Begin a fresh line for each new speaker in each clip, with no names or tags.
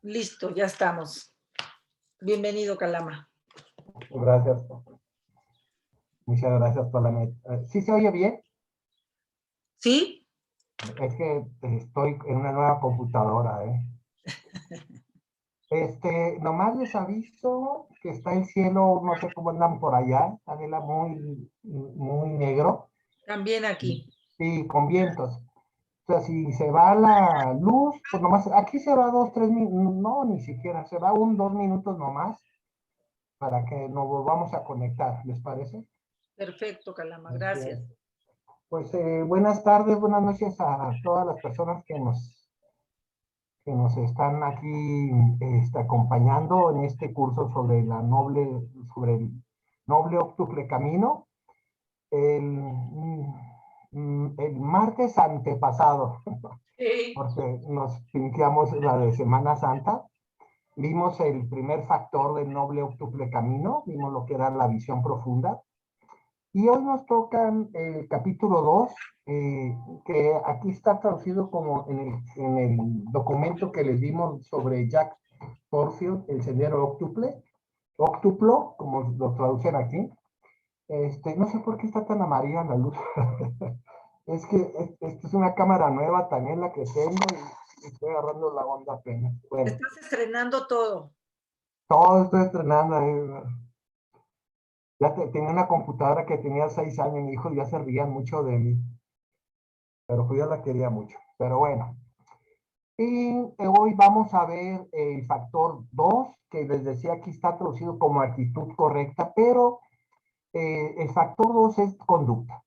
Listo, ya estamos. Bienvenido, Calama.
Gracias. Muchas gracias por la... ¿Sí se oye bien?
¿Sí?
Es que estoy en una nueva computadora, ¿eh? Nomás les aviso que está el cielo, no sé cómo andan por allá, Adela, muy negro
También
y,
aquí.
y con vientos. O sea, si se va la luz, pues nomás, aquí se va 2, 3 minutos, no, ni siquiera, se va 2 minutos nomás para que nos volvamos a conectar, ¿les parece?
Perfecto, Calama.
Así es.
Gracias.
Pues buenas tardes, buenas noches a todas las personas que nos están aquí acompañando en este curso sobre el noble octuple camino. El martes antepasado,
Sí.
porque nos pinteamos la de Semana Santa, vimos el primer factor del noble octuple camino, vimos lo que era la visión profunda. Y hoy nos tocan el capítulo 2, que aquí está traducido como en el documento que les dimos sobre Jack Corfield, el sendero octuplo, como lo traducen aquí. No sé por qué está tan amarilla la luz. Es que esta es una cámara nueva también la que tengo y estoy agarrando la onda apenas. Bueno,
Estás estrenando todo.
todo estoy estrenando ahí. Ya tenía una computadora que tenía 6 años, mi hijo ya se rían mucho de mí, pero pues yo la quería mucho. Pero bueno, y hoy vamos a ver el factor 2 que les decía aquí está traducido como actitud correcta, pero el factor 2 es conducta.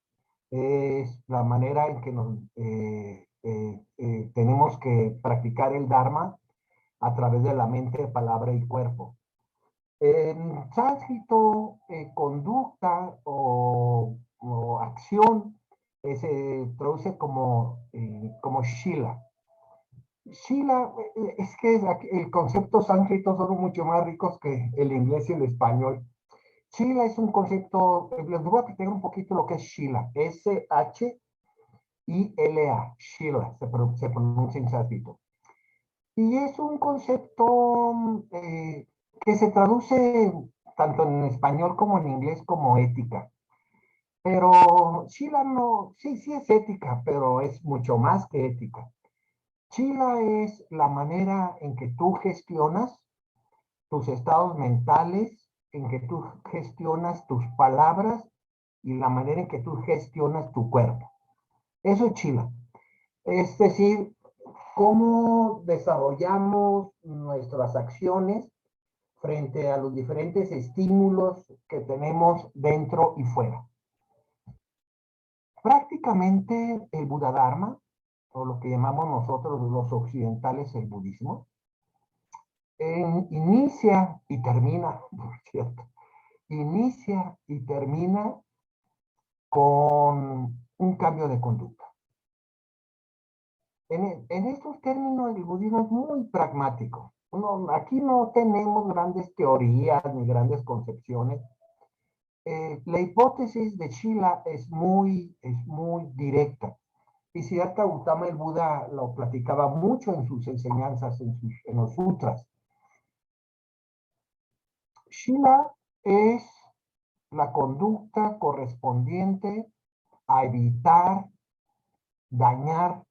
Es la manera en que tenemos que practicar el Dharma a través de la mente, palabra y cuerpo. En sánscrito, conducta o acción se traduce como shila. Shila, es que el concepto sánscrito son mucho más ricos que el inglés y el español. Shila es un concepto, les voy a explicar un poquito lo que es Shila. S-H-I-L-A, Shila, se pronuncia en sánscrito. Y es un concepto que se traduce tanto en español como en inglés como ética. Pero Shila no, sí, sí es ética, pero es mucho más que ética. Chila es la manera en que tú gestionas tus estados mentales, en que tú gestionas tus palabras y la manera en que tú gestionas tu cuerpo. Eso es chila. Es decir, cómo desarrollamos nuestras acciones frente a los diferentes estímulos que tenemos dentro y fuera. Prácticamente el Buda Dharma, o lo que llamamos nosotros los occidentales el budismo, inicia y termina, por cierto, inicia y termina con un cambio de conducta. En estos términos, el budismo es muy pragmático. Aquí no tenemos grandes teorías ni grandes concepciones. La hipótesis de Shila es muy directa. Y Siddhartha Gautama, el Buda, lo platicaba mucho en sus enseñanzas, en los sutras. Shila es la conducta correspondiente a evitar dañar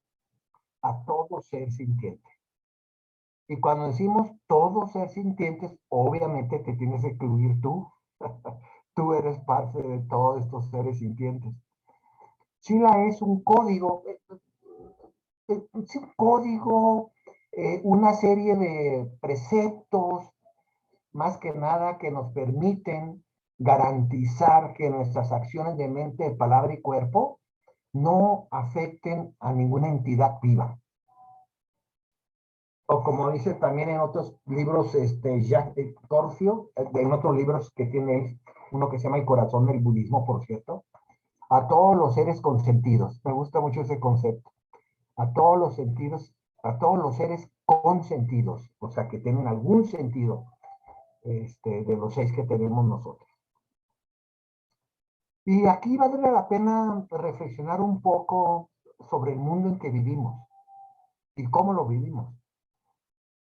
a todo ser sintiente. Y cuando decimos todo ser sintientes, obviamente te tienes que incluir tú. Tú eres parte de todos estos seres sintientes. Shila es un código, es un código, una serie de preceptos, más que nada, que nos permiten garantizar que nuestras acciones de mente, palabra y cuerpo no afecten a ninguna entidad viva. O como dice también en otros libros, Jack Corfield, en otros libros que tiene uno que se llama El corazón del budismo, por cierto, a todos los seres consentidos. Me gusta mucho ese concepto. A todos los sentidos, a todos los seres consentidos, o sea, que tienen algún sentido de los 6 que tenemos nosotros. Y aquí vale la pena reflexionar un poco sobre el mundo en que vivimos y cómo lo vivimos.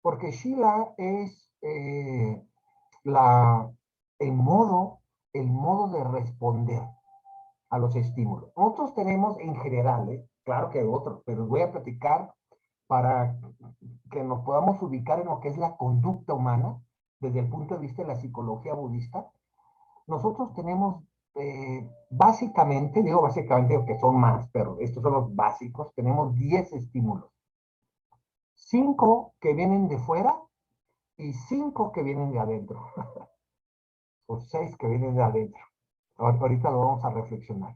porque Sheila es la, el modo, el modo de responder a los estímulos. Nosotros tenemos en general, claro que hay otros, pero voy a platicar para que nos podamos ubicar en lo que es la conducta humana desde el punto de vista de la psicología budista. Nosotros tenemos básicamente, digo básicamente que son más, pero estos son los básicos, tenemos 10 estímulos. 5 que vienen de fuera y 5 que vienen de adentro. O 6 que vienen de adentro. Ahorita lo vamos a reflexionar.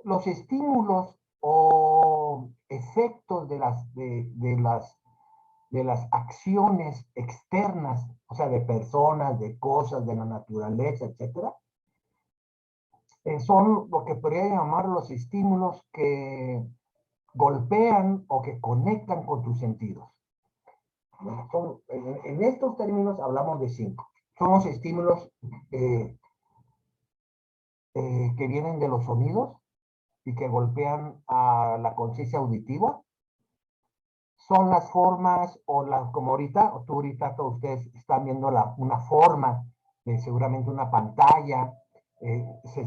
Los estímulos o efectos de las acciones externas, o sea, de personas, de cosas, de la naturaleza, etcétera, son lo que podría llamar los estímulos que golpean o que conectan con tus sentidos. En estos términos hablamos de 5. Son los estímulos que vienen de los sonidos y que golpean a la conciencia auditiva. Son las formas, como ahorita, todos ustedes están viendo una forma de seguramente una pantalla.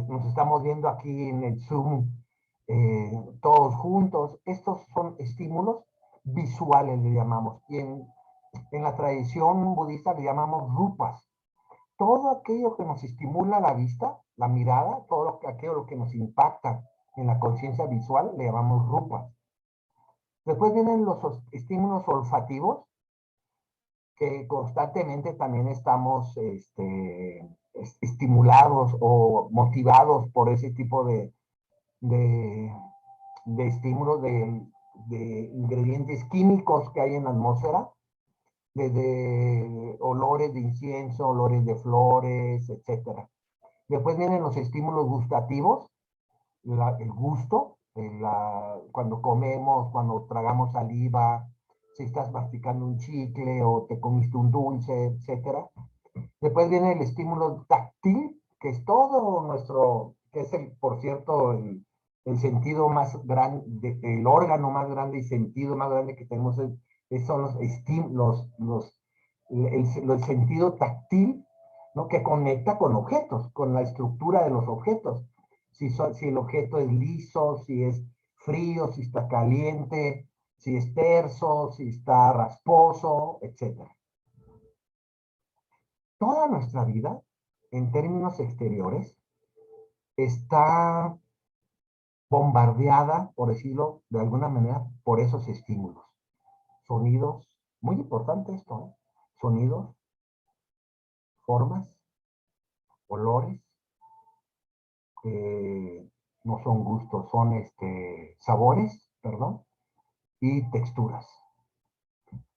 Nos estamos viendo aquí en el Zoom todos juntos. Estos son estímulos visuales, le llamamos. Y en la tradición budista le llamamos rupas. Todo aquello que nos estimula la vista, la mirada, aquello que nos impacta en la conciencia visual, le llamamos rupas. Después vienen los estímulos olfativos, que constantemente también estamos estimulados o motivados por ese tipo de estímulos de ingredientes químicos que hay en la atmósfera, desde olores de incienso, olores de flores, etc. Después vienen los estímulos gustativos, el gusto, cuando comemos, cuando tragamos saliva, si estás masticando un chicle o te comiste un dulce, etc. Después viene el estímulo táctil, que es todo nuestro, que es por cierto, el sentido más grande, el órgano más grande y sentido más grande que tenemos son los estímulos, el sentido táctil, ¿no? Que conecta con objetos, con la estructura de los objetos. Si el objeto es liso, si es frío, si está caliente, si es terso, si está rasposo, etc. Toda nuestra vida, en términos exteriores, está bombardeada, por decirlo de alguna manera, por esos estímulos. Sonidos, muy importante esto, ¿eh? Sonidos, formas, olores, no son gustos, son sabores, perdón, y texturas.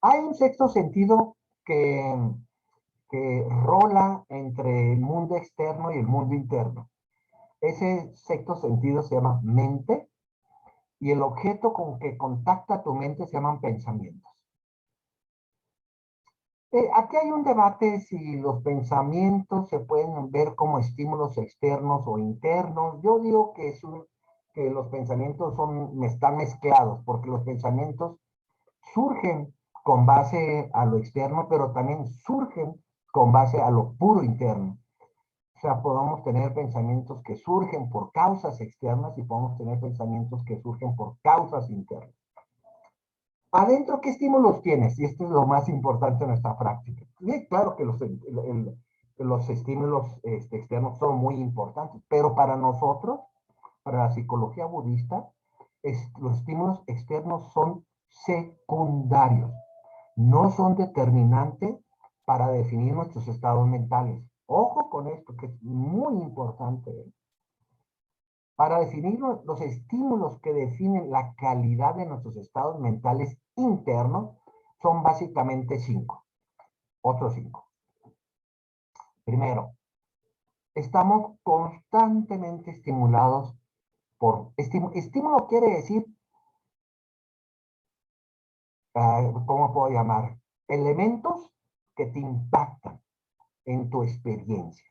Hay un sexto sentido que rola entre el mundo externo y el mundo interno. Ese sexto sentido se llama mente, y el objeto con que contacta tu mente se llaman pensamientos. Aquí hay un debate si los pensamientos se pueden ver como estímulos externos o internos. Yo digo que los pensamientos están mezclados, porque los pensamientos surgen con base a lo externo, pero también surgen con base a lo puro interno. O sea, podemos tener pensamientos que surgen por causas externas y podemos tener pensamientos que surgen por causas internas. Adentro, ¿qué estímulos tienes? Y esto es lo más importante en nuestra práctica. Sí, claro que los estímulos externos son muy importantes, pero para nosotros, para la psicología budista, los estímulos externos son secundarios, no son determinantes para definir nuestros estados mentales. Ojo con esto, que es muy importante. Para definir los estímulos que definen la calidad de nuestros estados mentales internos, son básicamente 5. Otros 5. Primero, estamos constantemente estimulados por estímulo quiere decir, ¿cómo puedo llamar? Elementos que te impactan en tu experiencia.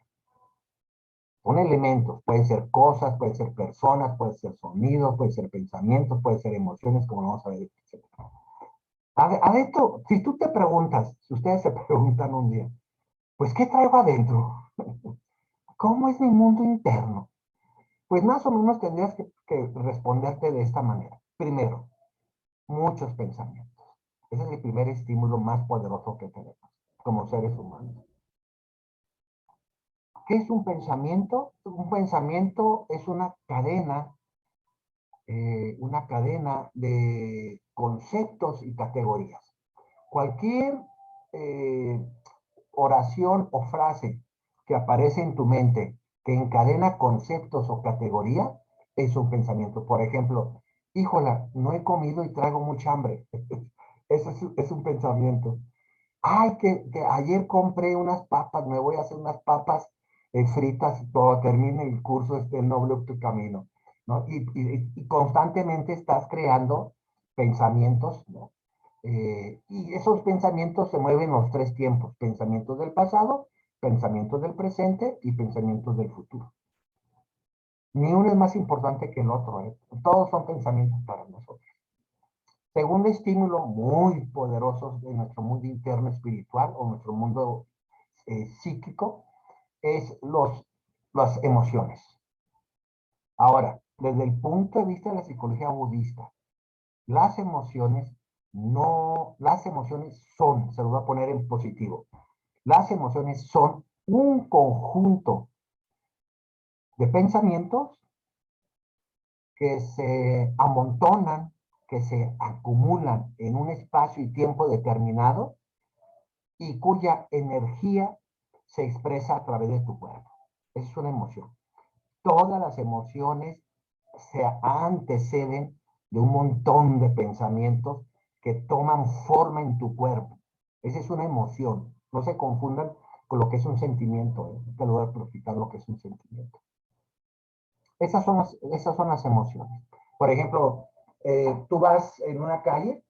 Son elementos, pueden ser cosas, pueden ser personas, pueden ser sonidos, pueden ser pensamientos, pueden ser emociones, como vamos a ver, etc. Adentro, si tú te preguntas, si ustedes se preguntan un día, pues, ¿qué traigo adentro? ¿Cómo es mi mundo interno? Pues más o menos tendrías que responderte de esta manera. Primero, muchos pensamientos. Ese es el primer estímulo más poderoso que tenemos como seres humanos. ¿Qué es un pensamiento? Un pensamiento es una cadena de conceptos y categorías. Cualquier eh, oración o frase que aparece en tu mente que encadena conceptos o categoría es un pensamiento. Por ejemplo, híjola, no he comido y traigo mucha hambre. Eso es un pensamiento. Ay, que ayer compré unas papas, me voy a hacer unas papas fritas todo termine el curso, noble tu camino, ¿no? Y constantemente estás creando pensamientos, ¿no? Y esos pensamientos se mueven en los tres tiempos: pensamientos del pasado, pensamientos del presente y pensamientos del futuro. Ni uno es más importante que el otro, ¿eh? Todos son pensamientos para nosotros. Segundo estímulo muy poderoso de nuestro mundo interno espiritual o nuestro mundo psíquico es las emociones. Ahora, desde el punto de vista de la psicología budista, las emociones las emociones son, se lo voy a poner en positivo, las emociones son un conjunto de pensamientos que se amontonan, que se acumulan en un espacio y tiempo determinado y cuya energía se expresa a través de tu cuerpo. Esa es una emoción. Todas las emociones se anteceden de un montón de pensamientos que toman forma en tu cuerpo. Esa es una emoción. No se confundan con lo que es un sentimiento. Te lo voy a explicar lo que es un sentimiento. Esas son las emociones. Por ejemplo, tú vas en una calle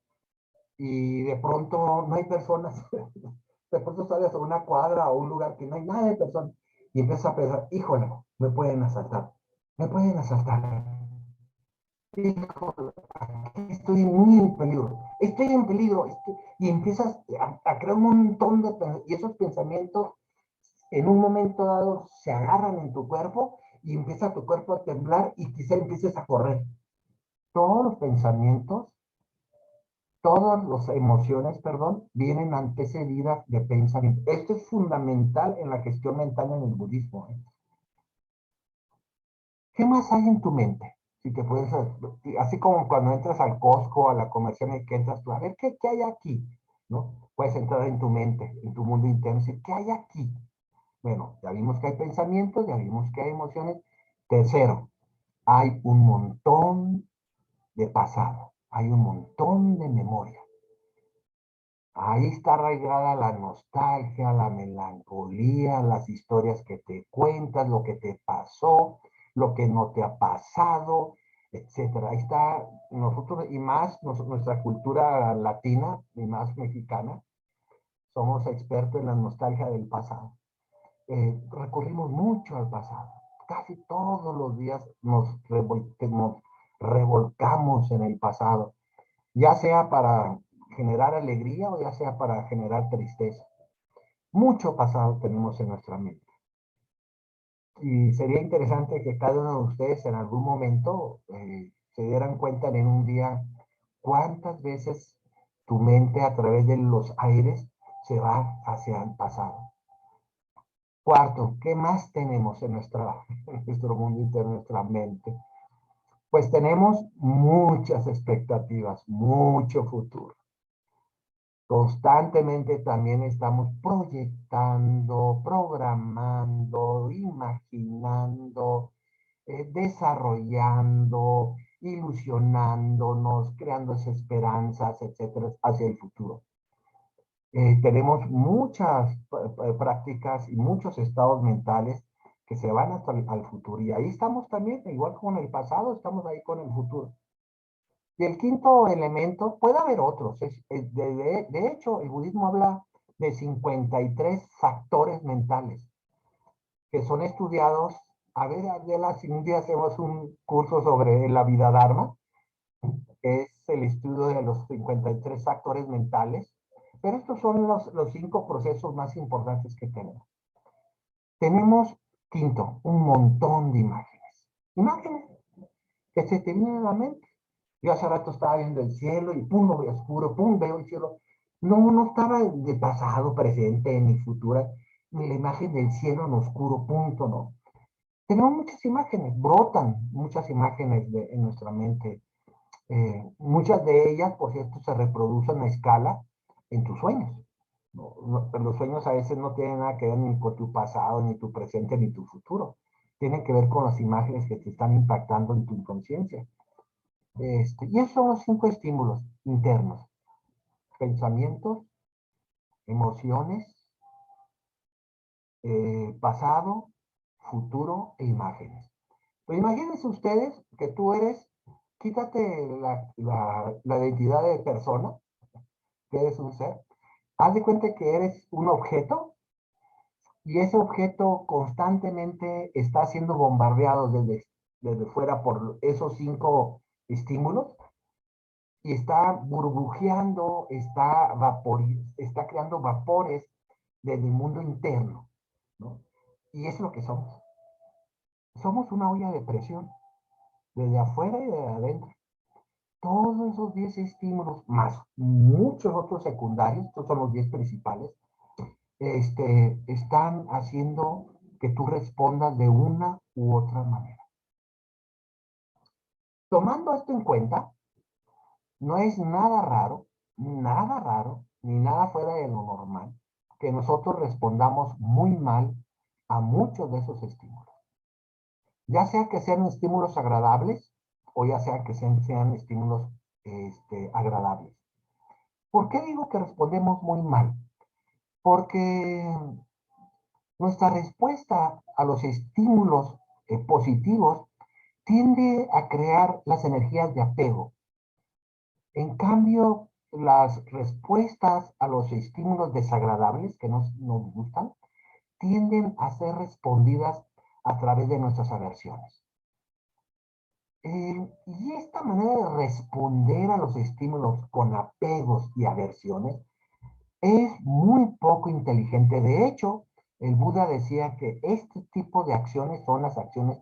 y de pronto no hay personas. De pronto sales a una cuadra o un lugar que no hay nada de personas y empiezas a pensar, híjole, me pueden asaltar. Me pueden asaltar. Híjole, estoy muy en peligro. Estoy en peligro. Y empiezas a crear un montón de... Y esos pensamientos en un momento dado se agarran en tu cuerpo y empieza tu cuerpo a temblar y quizá empieces a correr. Todos los pensamientos, todas las emociones, perdón, vienen antecedidas de pensamiento. Esto es fundamental en la gestión mental en el budismo, ¿eh? ¿Qué más hay en tu mente? Si te puedes, así como cuando entras al Costco, a la comercial y que entras tú, a ver, ¿qué hay aquí? ¿No? Puedes entrar en tu mente, en tu mundo interno y decir, ¿qué hay aquí? Bueno, ya vimos que hay pensamientos, ya vimos que hay emociones. Tercero, hay un montón de pasado, hay un montón de memoria. Ahí está arraigada la nostalgia, la melancolía, las historias que te cuentas, lo que te pasó, lo que no te ha pasado, etcétera. Ahí está nosotros y más nuestra cultura latina y más mexicana. Somos expertos en la nostalgia del pasado. Recurrimos mucho al pasado. Casi todos los días nos revolcamos en el pasado, ya sea para generar alegría o ya sea para generar tristeza. Mucho pasado tenemos en nuestra mente. Y sería interesante que cada uno de ustedes en algún momento se dieran cuenta en un día cuántas veces tu mente a través de los aires se va hacia el pasado. Cuarto, ¿qué más tenemos en nuestro mundo interno, nuestra mente? Pues tenemos muchas expectativas, mucho futuro. Constantemente también estamos proyectando, programando, imaginando, desarrollando, ilusionándonos, creando esperanzas, etcétera, hacia el futuro. Tenemos muchas prácticas y muchos estados mentales que se van hasta al futuro. Y ahí estamos también, igual con el pasado, estamos ahí con el futuro. Y el quinto elemento, puede haber otros. De hecho, el budismo habla de 53 factores mentales que son estudiados. A ver, Adela, si un día hacemos un curso sobre la vida dharma, que es el estudio de los 53 factores mentales, pero estos son los 5 procesos más importantes que tenemos. Tenemos, quinto, un montón de imágenes. Imágenes que se te vienen a la mente. Yo hace rato estaba viendo el cielo y pum, lo veo oscuro, pum, veo el cielo. No estaba de pasado, presente, ni futura, ni la imagen del cielo en oscuro, punto, no. Tenemos muchas imágenes, brotan muchas imágenes en nuestra mente. Muchas de ellas, por cierto, se reproducen a escala en tus sueños. Pero los sueños a veces no tienen nada que ver ni con tu pasado, ni tu presente, ni tu futuro. Tienen que ver con las imágenes que te están impactando en tu inconsciencia. Y esos son los 5 estímulos internos: pensamientos, emociones, pasado, futuro e imágenes. Pues imagínense ustedes que tú eres, quítate la identidad de persona, que eres un ser, haz de cuenta que eres un objeto y ese objeto constantemente está siendo bombardeado desde fuera por esos 5 estímulos y está burbujeando, está creando vapores desde el mundo interno, ¿no? Y es lo que somos. Somos una olla de presión, desde afuera y de adentro. Todos esos 10 estímulos, más muchos otros secundarios, estos son los 10 principales, están haciendo que tú respondas de una u otra manera. Tomando esto en cuenta, no es nada raro, ni nada fuera de lo normal, que nosotros respondamos muy mal a muchos de esos estímulos. Ya sea que sean estímulos agradables o ya sea que sean estímulos agradables. ¿Por qué digo que respondemos muy mal? Porque nuestra respuesta a los estímulos positivos tiende a crear las energías de apego. En cambio, las respuestas a los estímulos desagradables que nos gustan tienden a ser respondidas a través de nuestras aversiones. Y esta manera de responder a los estímulos con apegos y aversiones es muy poco inteligente. De hecho, el Buda decía que este tipo de acciones son las acciones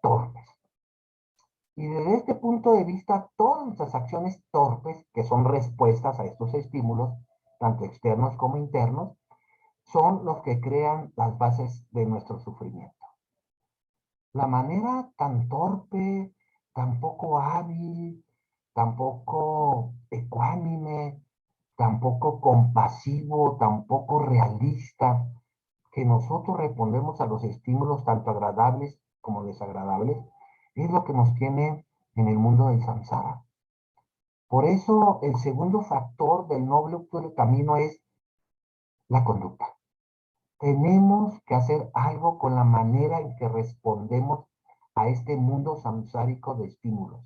torpes. Y desde este punto de vista, todas nuestras acciones torpes, que son respuestas a estos estímulos, tanto externos como internos, son los que crean las bases de nuestro sufrimiento. La manera tan torpe, tan poco hábil, tan poco ecuánime, tan poco compasivo, tan poco realista, que nosotros respondemos a los estímulos tanto agradables como desagradables, es lo que nos tiene en el mundo del samsara. Por eso, el segundo factor del noble camino es la conducta. Tenemos que hacer algo con la manera en que respondemos a este mundo samsárico de estímulos.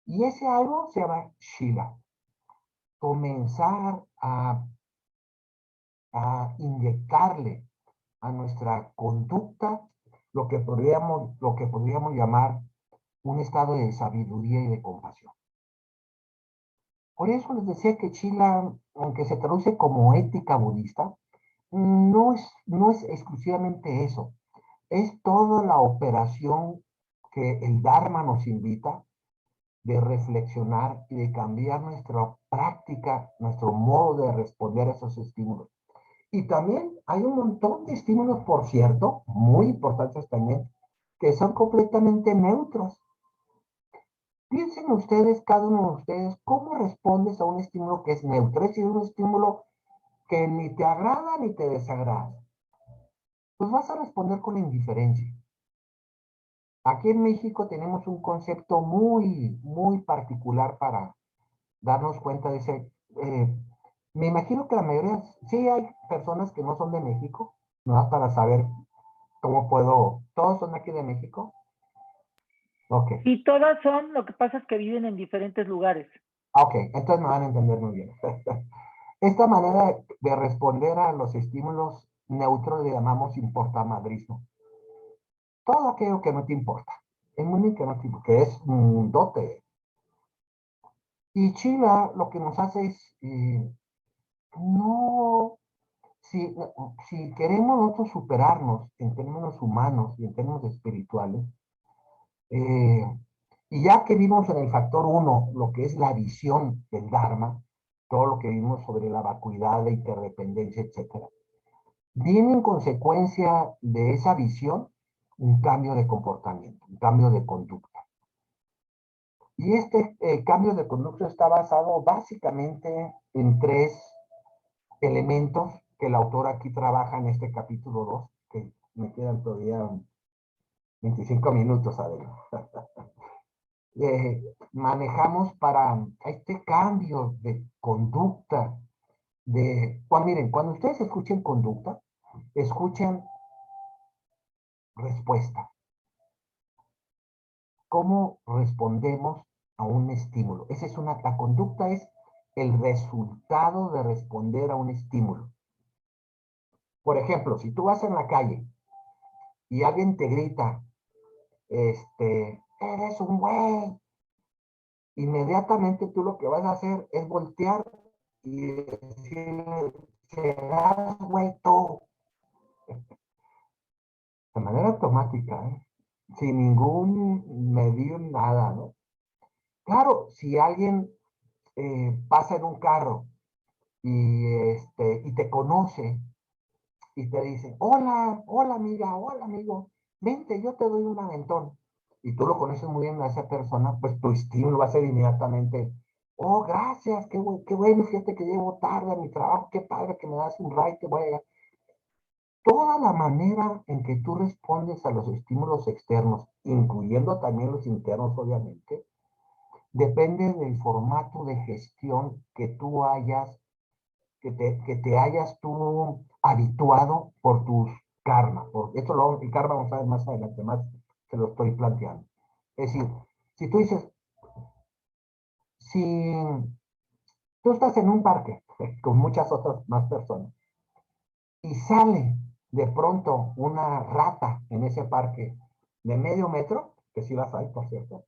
Y ese algo se llama Shila. Comenzar a inyectarle a nuestra conducta lo que podríamos llamar un estado de sabiduría y de compasión. Por eso les decía que Shila, aunque se traduce como ética budista, no es exclusivamente eso. Es toda la operación que el Dharma nos invita de reflexionar y de cambiar nuestra práctica, nuestro modo de responder a esos estímulos. Y también hay un montón de estímulos, por cierto, muy importantes también, que son completamente neutros. Piensen ustedes, cada uno de ustedes, cómo respondes a un estímulo que es neutro, es decir, un estímulo que ni te agrada ni te desagrada. Pues vas a responder con indiferencia. Aquí en México tenemos un concepto muy particular para darnos cuenta de ese. Me imagino que la mayoría, sí hay personas que no son de México, ¿no? Para saber cómo puedo. ¿Todos son aquí de México? Ok.
Y todas son, lo que pasa es que viven en diferentes lugares.
Ok, entonces me van a entender muy bien. Esta manera de responder a los estímulos neutros le llamamos importamadrismo. Todo aquello que no te importa. El mundo que no te importa, que es un dote. Y Chila lo que nos hace es, no, si, si queremos nosotros superarnos en términos humanos y en términos espirituales, eh, y ya que vimos en el factor 1 lo que es la visión del Dharma, todo lo que vimos sobre la vacuidad, la interdependencia, etcétera, viene en consecuencia de esa visión un cambio de comportamiento, un cambio de conducta. Y este cambio de conducta está basado básicamente en tres elementos que el autor aquí trabaja en este capítulo 2, que me quedan todavía 25 minutos adentro. Manejamos para este cambio de conducta, miren, cuando ustedes escuchen conducta, escuchen respuesta. ¿Cómo respondemos a un estímulo? La conducta es el resultado de responder a un estímulo. Por ejemplo, si tú vas en la calle y alguien te grita, eres un güey, inmediatamente tú lo que vas a hacer es voltear y decirle, serás güey tú. De manera automática, sin ningún medio, nada, ¿no? Claro, si alguien pasa en un carro y te conoce y te dice, hola, hola amiga, hola amigo, vente, yo te doy un aventón. Y tú lo conoces muy bien a esa persona, pues tu estímulo va a ser inmediatamente, oh, gracias, qué bueno, fíjate que llego tarde a mi trabajo, qué padre que me das un ride, te voy a llegar. Toda la manera en que tú respondes a los estímulos externos, incluyendo también los internos, obviamente, depende del formato de gestión que tú hayas, que te hayas tú habituado por tus karma. El karma vamos a ver más adelante, más se lo estoy planteando. Es decir, si tú dices, si tú estás en un parque con muchas otras más personas y sale de pronto una rata en ese parque de medio metro, que sí las hay, por cierto,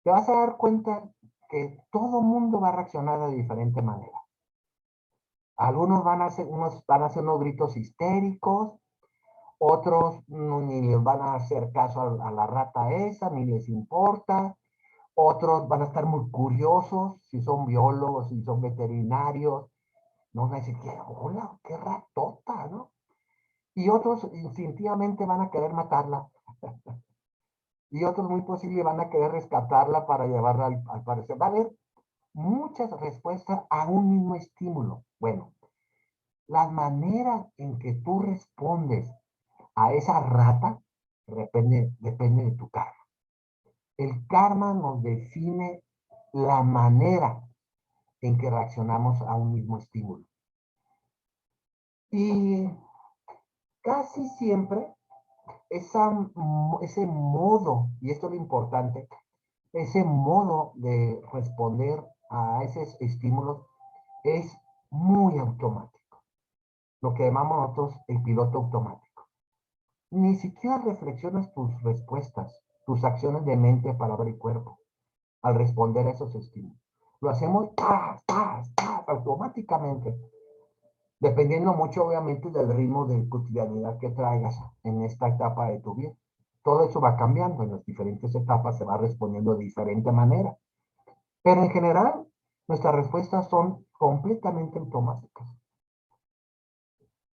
te vas a dar cuenta que todo mundo va a reaccionar de diferente manera. Algunos unos van a hacer unos gritos histéricos, otros ni les van a hacer caso a la rata esa, ni les importa. Otros van a estar muy curiosos, si son biólogos, si son veterinarios. No van a decir, hola, qué ratota, ¿no? Y otros instintivamente van a querer matarla. Y otros muy posible van a querer rescatarla para llevarla al parecer. Va a haber muchas respuestas a un mismo estímulo. Bueno, la manera en que tú respondes a esa rata depende de tu karma. El karma nos define la manera en que reaccionamos a un mismo estímulo. Y casi siempre ese modo, y esto es lo importante, ese modo de responder a esos estímulos es muy automático. Lo que llamamos nosotros el piloto automático. Ni siquiera reflexionas tus respuestas, tus acciones de mente, palabra y cuerpo al responder a esos estímulos. Lo hacemos automáticamente, dependiendo mucho obviamente del ritmo de cotidianidad que traigas en esta etapa de tu vida. Todo eso va cambiando, en las diferentes etapas se va respondiendo de diferente manera. Pero en general, nuestras respuestas son completamente automáticas.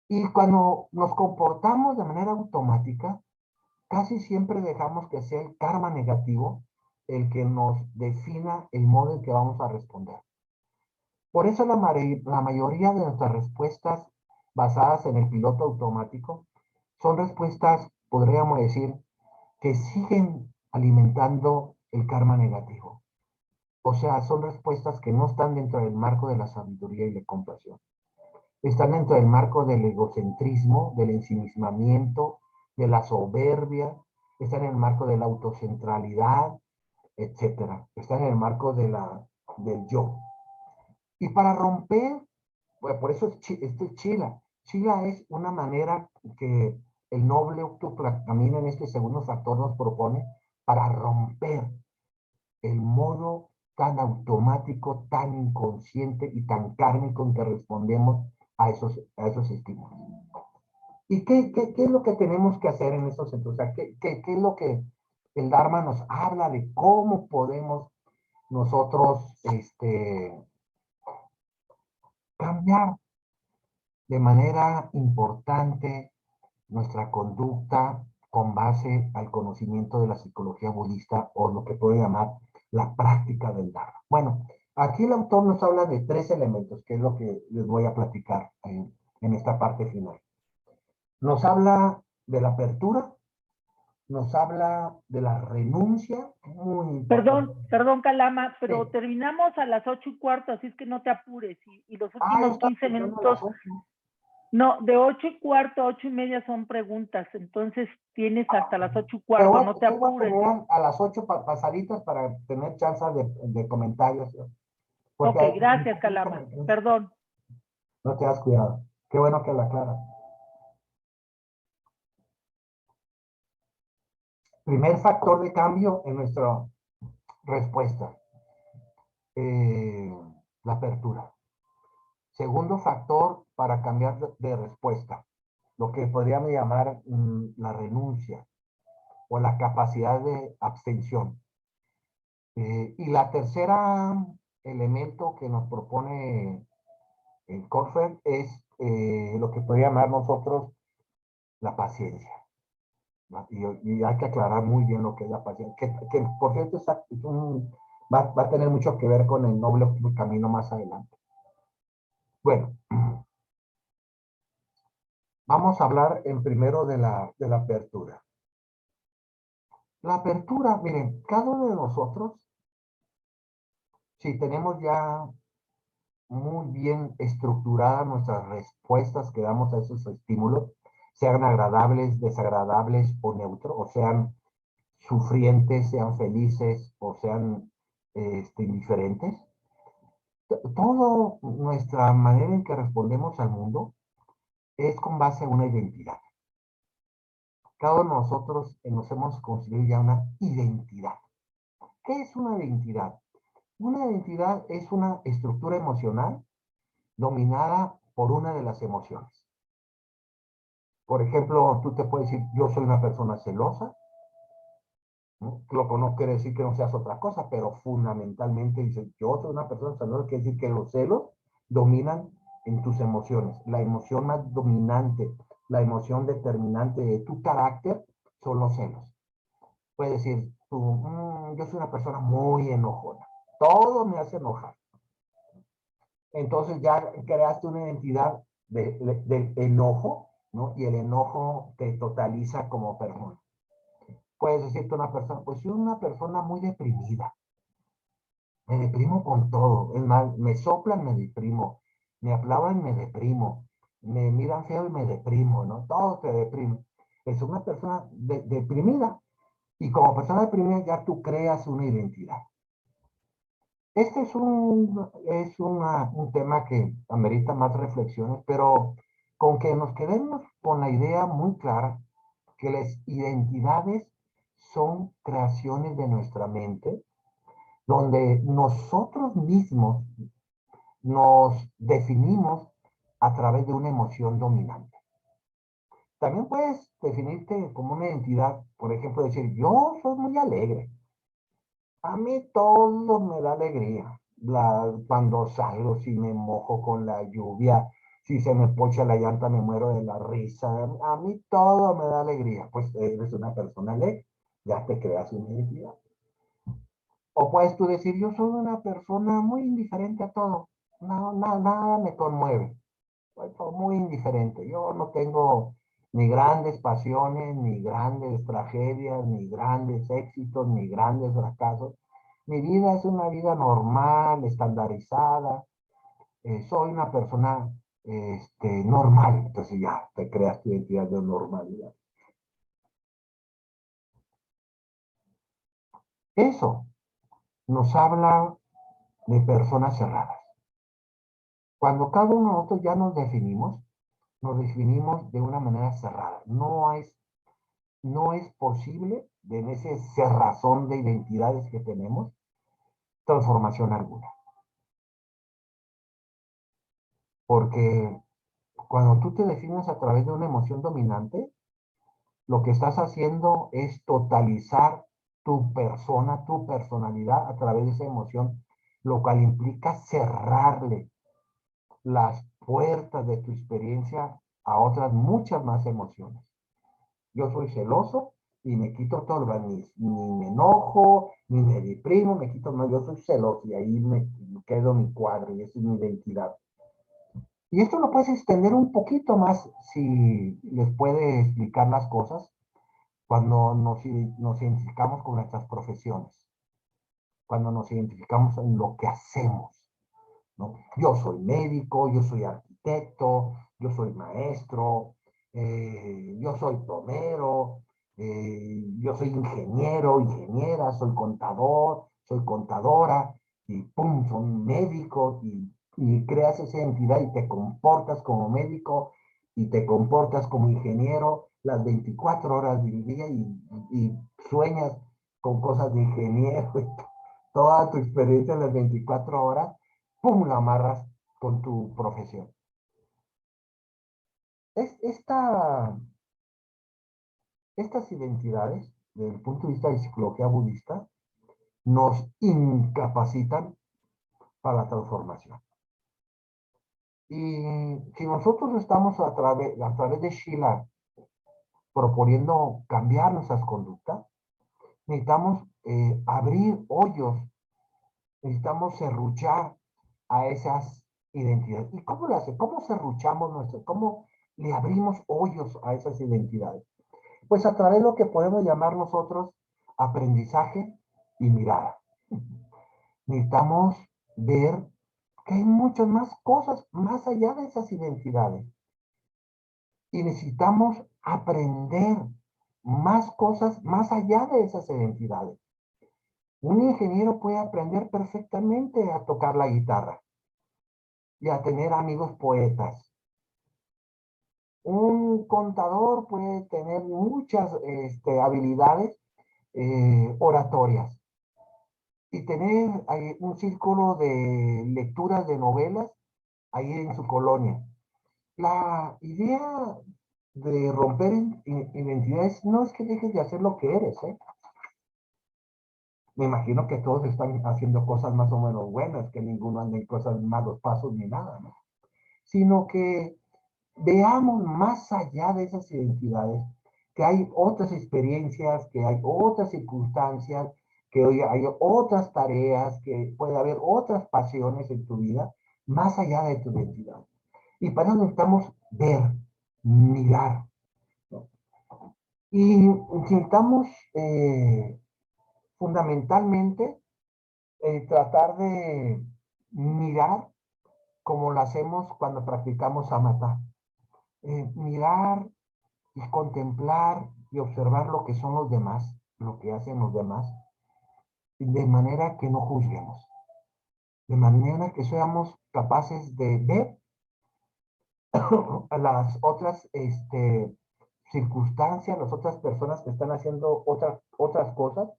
Y cuando nos comportamos de manera automática, casi siempre dejamos que sea el karma negativo el que nos defina el modo en que vamos a responder. Por eso la mayoría de nuestras respuestas basadas en el piloto automático son respuestas, podríamos decir, que siguen alimentando el karma negativo. O sea, son respuestas que no están dentro del marco de la sabiduría y la compasión. Están dentro del marco del egocentrismo, del ensimismamiento, de la soberbia, están en el marco de la autocentralidad, etcétera. Están en el marco del yo. Y para romper, bueno, por eso esto es Chila. Chila es una manera que el noble camino en este segundo factor nos propone para romper el modo tan automático, tan inconsciente y tan kármico en que respondemos a esos estímulos. ¿Y qué es lo que tenemos que hacer en esos centros? O sea, ¿qué es lo que el Dharma nos habla de cómo podemos nosotros cambiar de manera importante nuestra conducta con base al conocimiento de la psicología budista o lo que puede llamar la práctica del Dharma? Bueno, aquí el autor nos habla de 3 elementos, que es lo que les voy a platicar en esta parte final. Nos habla de la apertura, nos habla de la renuncia, muy importante.
Perdón, Calama, pero
Sí.
terminamos a las 8:15, así es que no te apures. Y los últimos
Está
15
empezando a
minutos,
las 8.
no, de 8:15 a 8:30 son preguntas, entonces tienes hasta las
Te
8:15, no te
te voy a
apures.
terminar a las 8 pasaditas para tener chance de comentarios, ¿no? Porque
Ok,
hay
gracias, Calama, perdón.
no te das cuidado. Qué bueno que la aclara. Primer factor de cambio en nuestra respuesta, la apertura. Segundo factor para cambiar de respuesta, lo que podríamos llamar la renuncia o la capacidad de abstención. Y la tercera elemento que nos propone el Corfer es lo que podría llamar nosotros la paciencia. Y hay que aclarar muy bien lo que es la paciencia, que por cierto va a tener mucho que ver con el noble camino más adelante. Bueno, vamos a hablar en primero de la apertura. La apertura, miren, cada uno de nosotros, si tenemos ya muy bien estructuradas nuestras respuestas que damos a esos estímulos, sean agradables, desagradables o neutros, o sean sufrientes, sean felices o sean indiferentes. Toda nuestra manera en que respondemos al mundo es con base a una identidad. Cada uno de nosotros nos hemos construido ya una identidad. ¿Qué es una identidad? Una identidad es una estructura emocional dominada por una de las emociones. Por ejemplo, tú te puedes decir, yo soy una persona celosa, ¿no? Lo que no quiere decir que no seas otra cosa, pero fundamentalmente dice, yo soy una persona celosa, quiere decir que los celos dominan en tus emociones. La emoción más dominante, la emoción determinante de tu carácter son los celos. Puedes decir, tú, yo soy una persona muy enojona, todo me hace enojar. Entonces ya creaste una identidad del enojo, ¿no? Y el enojo te totaliza como persona. Puedes decirte una persona, pues soy una persona muy deprimida. Me deprimo con todo. Es más, me soplan, me deprimo. Me aplaudan, me deprimo. Me miran feo y me deprimo, ¿no? Todo te deprime. Es una persona deprimida. Y como persona deprimida ya tú creas una identidad. Este es un tema que amerita más reflexiones, pero con que nos quedemos con la idea muy clara que las identidades son creaciones de nuestra mente, donde nosotros mismos nos definimos a través de una emoción dominante. También puedes definirte como una identidad, por ejemplo, decir, yo soy muy alegre. A mí todo me da alegría. Cuando salgo, si me mojo con la lluvia, si se me pocha la llanta, me muero de la risa. A mí todo me da alegría. Pues eres una persona alegre, ya te creas una identidad. O puedes tú decir, yo soy una persona muy indiferente a todo. No, nada me conmueve. Soy muy indiferente. Yo no tengo ni grandes pasiones, ni grandes tragedias, ni grandes éxitos, ni grandes fracasos. Mi vida es una vida normal, estandarizada. Soy una persona normal. Entonces ya te creas tu identidad de normalidad. Eso nos habla de personas cerradas. Cuando cada uno de nosotros ya nos definimos de una manera cerrada. No es posible, en ese cerrazón de identidades que tenemos, transformación alguna. Porque cuando tú te defines a través de una emoción dominante, lo que estás haciendo es totalizar tu persona, tu personalidad a través de esa emoción, lo cual implica cerrarle las puertas de tu experiencia a otras muchas más emociones. Yo soy celoso y me quito todo, ni me enojo, ni me deprimo, me quito, no, yo soy celoso y ahí me quedo mi cuadro y esa es mi identidad. Y esto lo puedes extender un poquito más si les puede explicar las cosas cuando nos identificamos con nuestras profesiones, cuando nos identificamos en lo que hacemos, ¿no? Yo soy médico, yo soy arquitecto, yo soy maestro, yo soy plomero, yo soy ingeniero, ingeniera, soy contador, soy contadora, y pum, soy médico, y creas esa entidad y te comportas como médico y te comportas como ingeniero las 24 horas del día y sueñas con cosas de ingeniero, toda tu experiencia en las 24 horas ¡pum!, la amarras con tu profesión. Estas identidades, desde el punto de vista de psicología budista, nos incapacitan para la transformación. Y si nosotros estamos a través de Shila proponiendo cambiar nuestras conductas, necesitamos abrir hoyos, necesitamos serruchar a esas identidades. ¿Y cómo lo hace? ¿Cómo serruchamos cómo le abrimos hoyos a esas identidades? Pues a través de lo que podemos llamar nosotros aprendizaje y mirada. Necesitamos ver que hay muchas más cosas más allá de esas identidades. Y necesitamos aprender más cosas más allá de esas identidades. Un ingeniero puede aprender perfectamente a tocar la guitarra y a tener amigos poetas. Un contador puede tener muchas habilidades oratorias y tener un círculo de lecturas de novelas ahí en su colonia. La idea de romper identidades no es que dejes de hacer lo que eres, ¿eh? Me imagino que todos están haciendo cosas más o menos buenas, que ninguno anda en cosas malos pasos ni nada, ¿no? Sino que veamos más allá de esas identidades, que hay otras experiencias, que hay otras circunstancias, que hoy hay otras tareas, que puede haber otras pasiones en tu vida, más allá de tu identidad. Y para eso necesitamos ver, mirar, ¿no? Y necesitamos fundamentalmente tratar de mirar como lo hacemos cuando practicamos samatha. Mirar y contemplar y observar lo que son los demás, lo que hacen los demás, de manera que no juzguemos, de manera que seamos capaces de ver a las otras circunstancias, las otras personas que están haciendo otras cosas,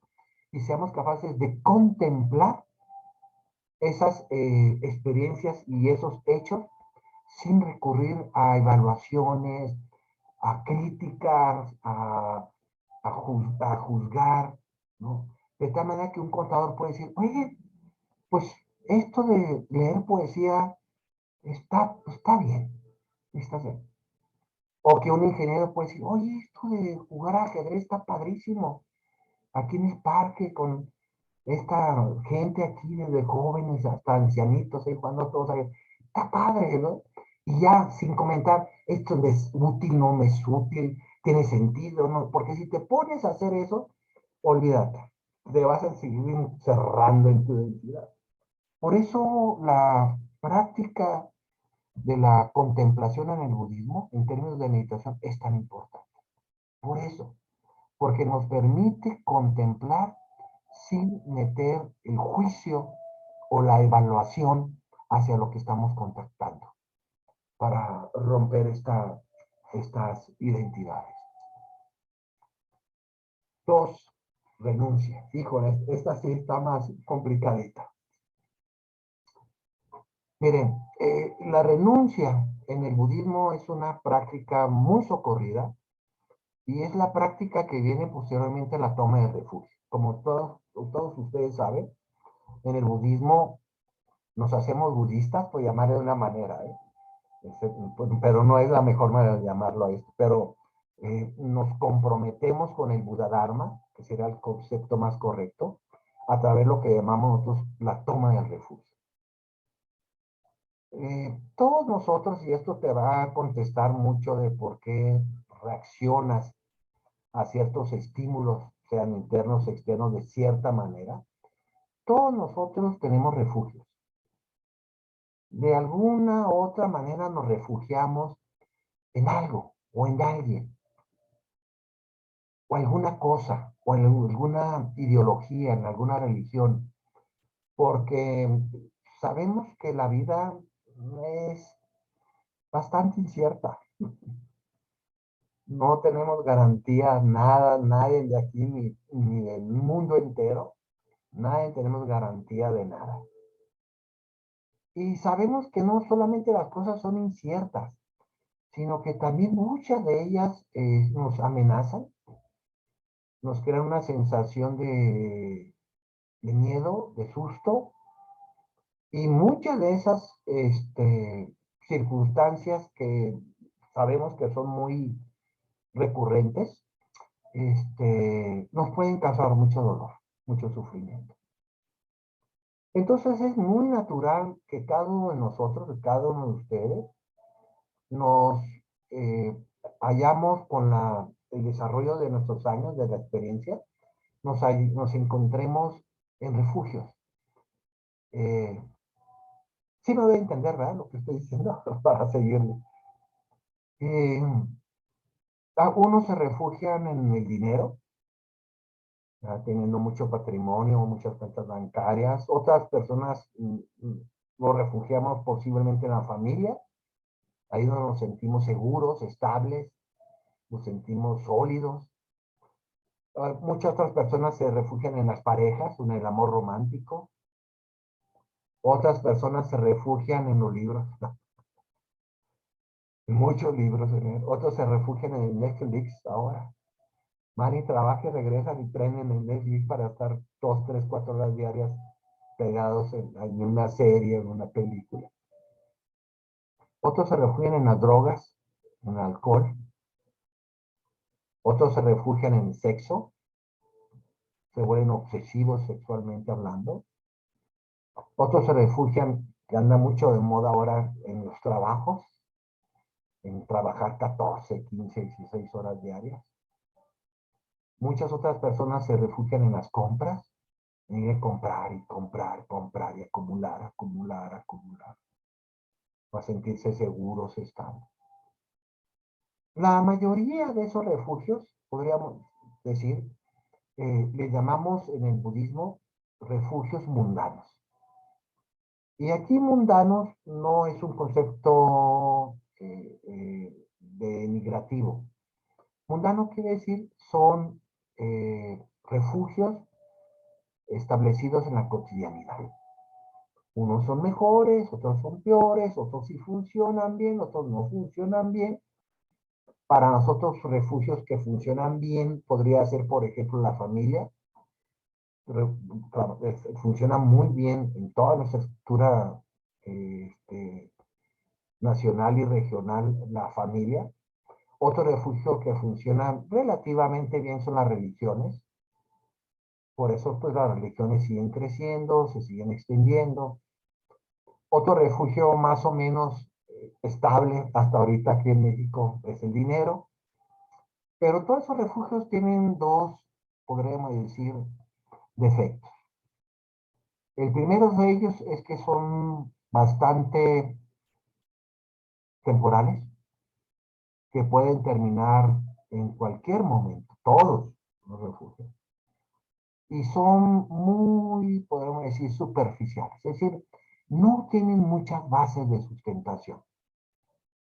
y seamos capaces de contemplar esas experiencias y esos hechos sin recurrir a evaluaciones, a críticas, a juzgar, ¿no? De tal manera que un contador puede decir, oye, pues esto de leer poesía está bien, está bien. O que un ingeniero puede decir, oye, esto de jugar a ajedrez está padrísimo. Aquí en el parque con esta gente aquí, desde jóvenes hasta ancianitos, ahí jugando todos ahí. Está padre, ¿no? Y ya sin comentar, esto me es útil, no me es útil, tiene sentido, ¿no? Porque si te pones a hacer eso, olvídate, te vas a seguir encerrando en tu identidad. Por eso la práctica de la contemplación en el budismo, en términos de meditación, es tan importante. Por eso, porque nos permite contemplar sin meter el juicio o la evaluación hacia lo que estamos contactando para romper estas identidades. 2, renuncia. Híjole, esta sí está más complicadita. Miren, la renuncia en el budismo es una práctica muy socorrida y es la práctica que viene posteriormente a la toma de refugio. Como todos ustedes saben, en el budismo nos hacemos budistas, por llamarle de una manera, ¿eh? Pero no es la mejor manera de llamarlo a esto, pero nos comprometemos con el Buda Dharma, que será el concepto más correcto, a través de lo que llamamos nosotros la toma del refugio. Todos nosotros, y esto te va a contestar mucho de por qué reaccionas a ciertos estímulos, sean internos o externos, de cierta manera, todos nosotros tenemos refugios. De alguna u otra manera nos refugiamos en algo o en alguien, o alguna cosa, o en alguna ideología, en alguna religión, porque sabemos que la vida es bastante incierta. No tenemos garantía, nada, nadie de aquí, ni del mundo entero, nadie tenemos garantía de nada. Y sabemos que no solamente las cosas son inciertas, sino que también muchas de ellas nos amenazan, nos crean una sensación de miedo, de susto, y muchas de esas circunstancias que sabemos que son muy recurrentes, nos pueden causar mucho dolor, mucho sufrimiento. Entonces es muy natural que cada uno de nosotros, cada uno de ustedes, nos hallamos con el desarrollo de nuestros años, de la experiencia, nos encontremos en refugios. Sí me doy a entender, ¿verdad? Lo que estoy diciendo para seguirle. Unos se refugian en el dinero, teniendo mucho patrimonio, muchas cuentas bancarias. Otras personas nos refugiamos posiblemente en la familia, ahí donde nos sentimos seguros, estables, nos sentimos sólidos. Muchas otras personas se refugian en las parejas, en el amor romántico. Otras personas se refugian en los libros. Muchos libros. Otros se refugian en el Netflix ahora. Van y trabajan, regresan y prenden el Netflix para estar 2, 3, 4 horas diarias pegados en una serie, en una película. Otros se refugian en las drogas, en el alcohol. Otros se refugian en el sexo. Se vuelven obsesivos sexualmente hablando. Otros se refugian, que anda mucho de moda ahora, en los trabajos, en trabajar 14, 15, 16 horas diarias. Muchas otras personas se refugian en las compras, en comprar y comprar, comprar y acumular, acumular, acumular, para sentirse seguros, estables. La mayoría de esos refugios, podríamos decir, le llamamos en el budismo refugios mundanos. Y aquí mundanos no es un concepto denigrativo. Mundano quiere decir son refugios establecidos en la cotidianidad. Unos son mejores, otros son peores, otros sí funcionan bien, otros no funcionan bien. Para nosotros, refugios que funcionan bien podría ser, por ejemplo, la familia. Funciona muy bien en toda nuestra estructura nacional y regional, la familia. Otro refugio que funciona relativamente bien son las religiones. Por eso, pues, las religiones siguen creciendo, se siguen extendiendo. Otro refugio más o menos estable hasta ahorita aquí en México es el dinero. Pero todos esos refugios tienen dos, podríamos decir, defectos. El primero de ellos es que son bastante temporales, que pueden terminar en cualquier momento, todos los refugios. Y son muy, podemos decir, superficiales. Es decir, no tienen muchas bases de sustentación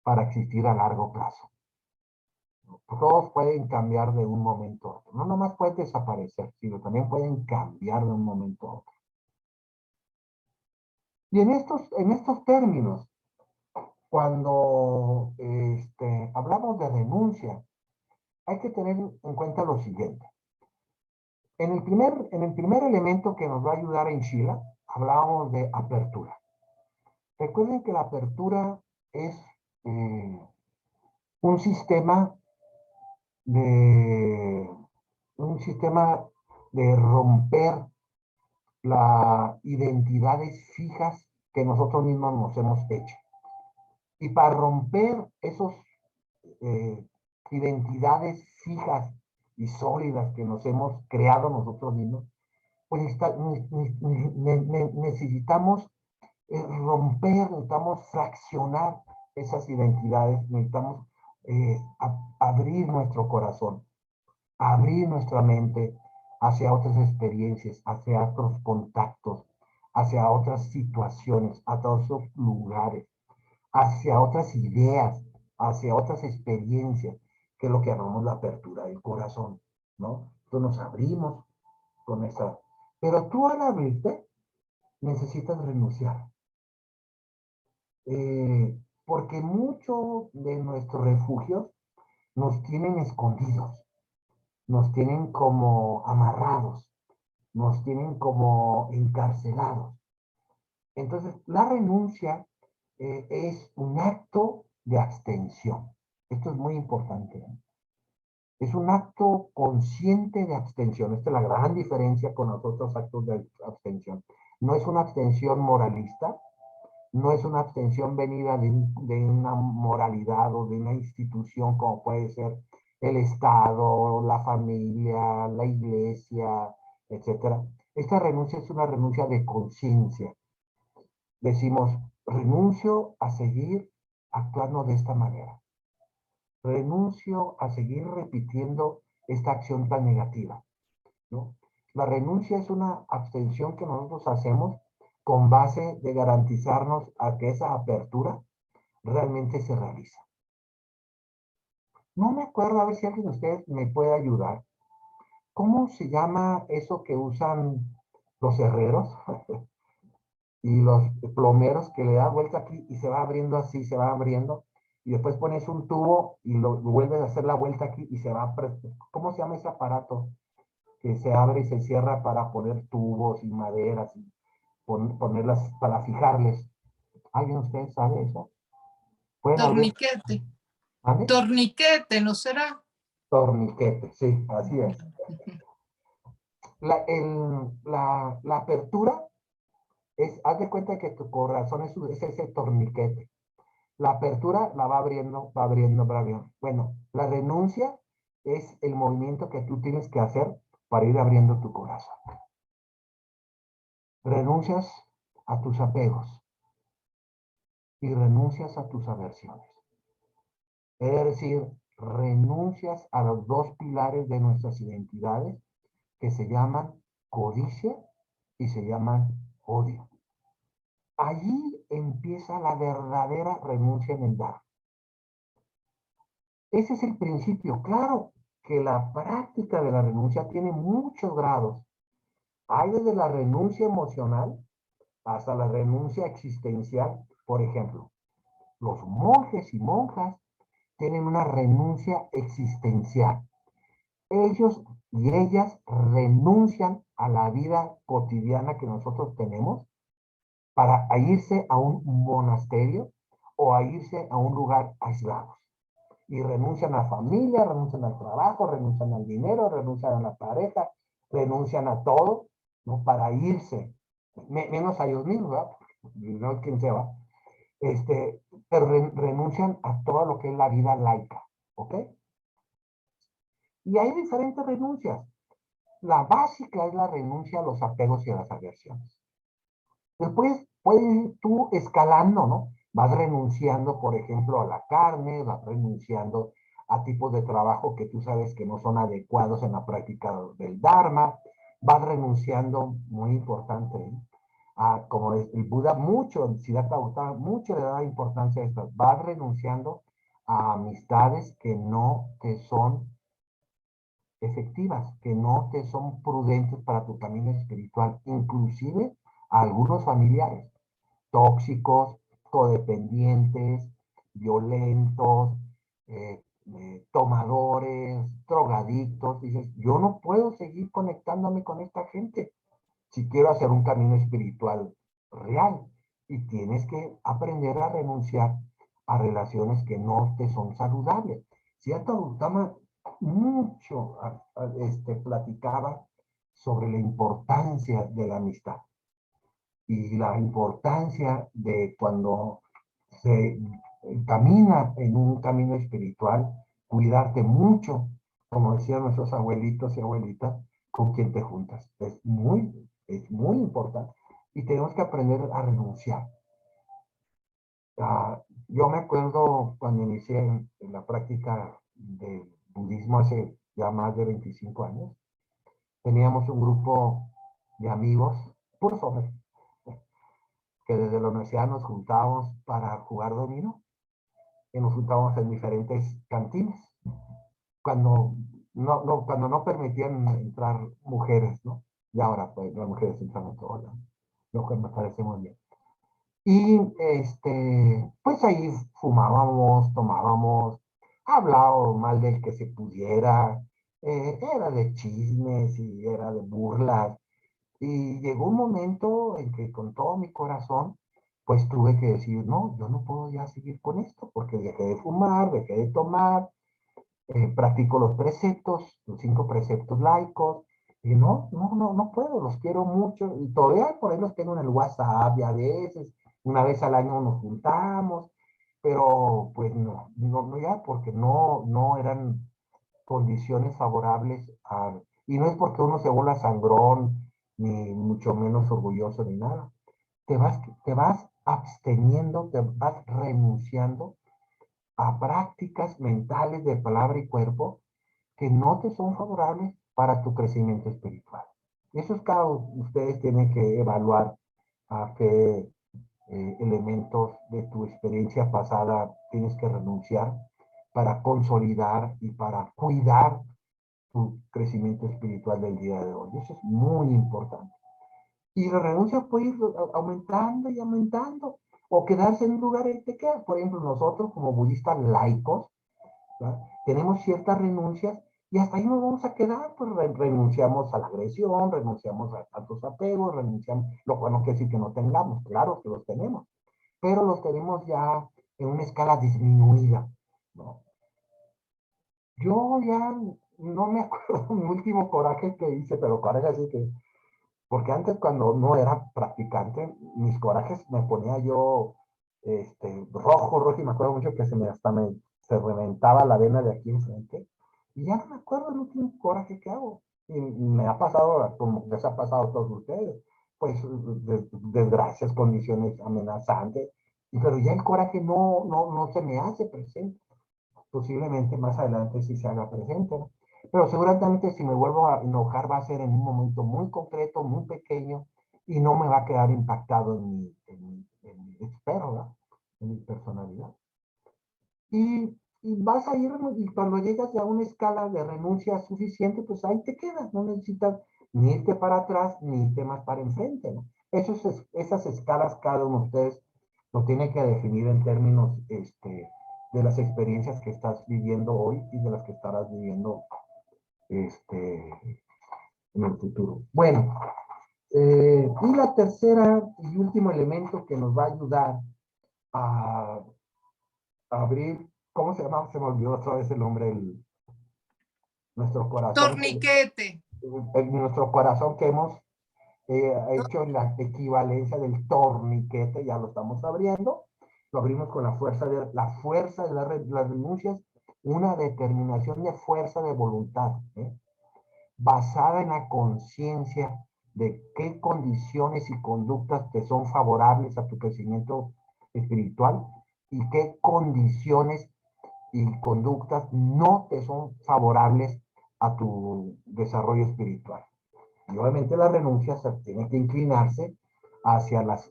para existir a largo plazo. Todos pueden cambiar de un momento a otro. No nomás pueden desaparecer, sino también pueden cambiar de un momento a otro. Y en estos términos, cuando hablamos de renuncia, hay que tener en cuenta lo siguiente. En el primer elemento que nos va a ayudar en Sheila, hablábamos de apertura. Recuerden que la apertura es un sistema de romper las identidades fijas que nosotros mismos nos hemos hecho. Y para romper esas identidades fijas y sólidas que nos hemos creado nosotros mismos, pues necesitamos romper, necesitamos fraccionar esas identidades, necesitamos abrir nuestro corazón, abrir nuestra mente hacia otras experiencias, hacia otros contactos, hacia otras situaciones, hacia otros lugares, hacia otras ideas, hacia otras experiencias, que es lo que llamamos la apertura del corazón, ¿no? Entonces nos abrimos con esa. Pero tú al abrirte necesitas renunciar. Porque muchos de nuestros refugios nos tienen escondidos, nos tienen como amarrados, nos tienen como encarcelados. Entonces, la renuncia es un acto de abstención. Esto es muy importante, ¿eh? Es un acto consciente de abstención. Esta es la gran diferencia con los otros actos de abstención. No es una abstención moralista, no es una abstención venida de una moralidad o de una institución como puede ser el Estado, la familia, la iglesia, etc. Esta renuncia es una renuncia de conciencia. Decimos, renuncio a seguir actuando de esta manera. Renuncio a seguir repitiendo esta acción tan negativa, ¿no? La renuncia es una abstención que nosotros hacemos con base de garantizarnos a que esa apertura realmente se realiza. No me acuerdo, a ver si alguien de ustedes me puede ayudar. ¿Cómo se llama eso que usan los herreros y los plomeros, que le da vuelta aquí y se va abriendo así, se va abriendo? Y después pones un tubo y lo vuelves a hacer la vuelta aquí y se va. ¿Cómo se llama ese aparato que se abre y se cierra para poner tubos y maderas y ponerlas para fijarles? ¿Alguien de ustedes sabe eso? ¿Pueden abrir?
Torniquete.
¿Vale?
Torniquete, ¿no será?
Torniquete, sí, así es. La apertura haz de cuenta que tu corazón es ese torniquete. La apertura la va abriendo, va abriendo, va abriendo. Bueno, la renuncia es el movimiento que tú tienes que hacer para ir abriendo tu corazón. Renuncias a tus apegos y renuncias a tus aversiones. Es decir, renuncias a los dos pilares de nuestras identidades que se llaman codicia y se llaman odio. Allí empieza la verdadera renuncia en el dar. Ese es el principio. Claro que la práctica de la renuncia tiene muchos grados. Hay desde la renuncia emocional hasta la renuncia existencial. Por ejemplo, los monjes y monjas tienen una renuncia existencial. Ellos y ellas renuncian a la vida cotidiana que nosotros tenemos para irse a un monasterio o a irse a un lugar aislado. Y renuncian a familia, renuncian al trabajo, renuncian al dinero, renuncian a la pareja, renuncian a todo, ¿no? Para irse, menos a ellos mismos, ¿verdad? No es quien se va. Pero renuncian a todo lo que es la vida laica, ¿ok? Y hay diferentes renuncias. La básica es la renuncia a los apegos y a las aversiones. Después puedes ir tú escalando, ¿no? Vas renunciando, por ejemplo, a la carne, vas renunciando a tipos de trabajo que tú sabes que no son adecuados en la práctica del Dharma, vas renunciando, muy importante, ¿eh? Como el Buda mucho, Siddhartha Gautama, mucho le da importancia a esto, vas renunciando a amistades que no te son efectivas, que no te son prudentes para tu camino espiritual, inclusive a algunos familiares. tóxicos, codependientes, violentos, tomadores, drogadictos. Dices, yo no puedo seguir conectándome con esta gente si quiero hacer un camino espiritual real. Y tienes que aprender a renunciar a relaciones que no te son saludables. Cierto Gautama mucho platicaba sobre la importancia de la amistad y la importancia de cuando se camina en un camino espiritual, cuidarte mucho, como decían nuestros abuelitos y abuelitas, con quien te juntas. Es muy importante. Y tenemos que aprender a renunciar. Yo me acuerdo cuando inicié en la práctica del budismo hace ya más de 25 años, teníamos un grupo de amigos, puros hombres, que desde la universidad nos juntábamos para jugar dominó, y nos juntábamos en diferentes cantinas, cuando cuando no permitían entrar mujeres, ¿no? Y ahora pues las mujeres entran a todo lado, lo que me parece muy bien. Y pues ahí fumábamos, tomábamos, hablábamos mal del que se pudiera, era de chismes y era de burlas. Y llegó un momento en que con todo mi corazón, pues tuve que decir, no, yo no puedo ya seguir con esto, porque dejé de fumar, dejé de tomar, practico los preceptos, los 5 preceptos laicos, y no puedo, los quiero mucho, y todavía por ahí los tengo en el WhatsApp, y a veces, una vez al año nos juntamos, pero pues no ya, porque no eran condiciones favorables y no es porque uno se vuelva sangrón, ni mucho menos orgulloso, ni nada. Te vas absteniendo, te vas renunciando a prácticas mentales de palabra y cuerpo que no te son favorables para tu crecimiento espiritual. Eso es cada ustedes tienen que evaluar a qué elementos de tu experiencia pasada tienes que renunciar para consolidar y para cuidar tu crecimiento espiritual del día de hoy. Eso es muy importante. Y la renuncia puede ir aumentando y aumentando, o quedarse en un lugar y te quedas. Por ejemplo, nosotros como budistas laicos, ¿verdad? Tenemos ciertas renuncias y hasta ahí nos vamos a quedar, pues renunciamos a la agresión, renunciamos a tantos apegos, renunciamos, lo cual no quiere decir que no tengamos, claro que los tenemos, pero los tenemos ya en una escala disminuida, ¿no? Yo ya no me acuerdo mi último coraje que hice, pero coraje así que, porque antes cuando no era practicante, mis corajes me ponía yo rojo, y me acuerdo mucho que se reventaba la vena de aquí enfrente, y ya no me acuerdo el último coraje que hago. Y me ha pasado, como les ha pasado a todos ustedes, pues desgracias, condiciones amenazantes, pero ya el coraje no se me hace presente. Posiblemente más adelante sí se haga presente, ¿no? Pero seguramente si me vuelvo a enojar va a ser en un momento muy concreto, muy pequeño, y no me va a quedar impactado espero, ¿verdad? En mi personalidad. Y vas a ir, y cuando llegas a una escala de renuncia suficiente, pues ahí te quedas, no necesitas ni irte para atrás, ni irte más para enfrente, ¿no? Esas escalas cada uno de ustedes lo tiene que definir en términos de las experiencias que estás viviendo hoy y de las que estarás viviendo en el futuro. Bueno, y la tercera y último elemento que nos va a ayudar a abrir, ¿cómo se llama? Se me olvidó otra vez el nombre, nuestro corazón.
Torniquete.
Nuestro corazón que hemos hecho la equivalencia del torniquete, ya lo estamos abriendo. Lo abrimos con la fuerza de las renuncias, una determinación de fuerza de voluntad, basada en la conciencia de qué condiciones y conductas te son favorables a tu crecimiento espiritual y qué condiciones y conductas no te son favorables a tu desarrollo espiritual. Y obviamente la renuncia se tiene que inclinarse hacia las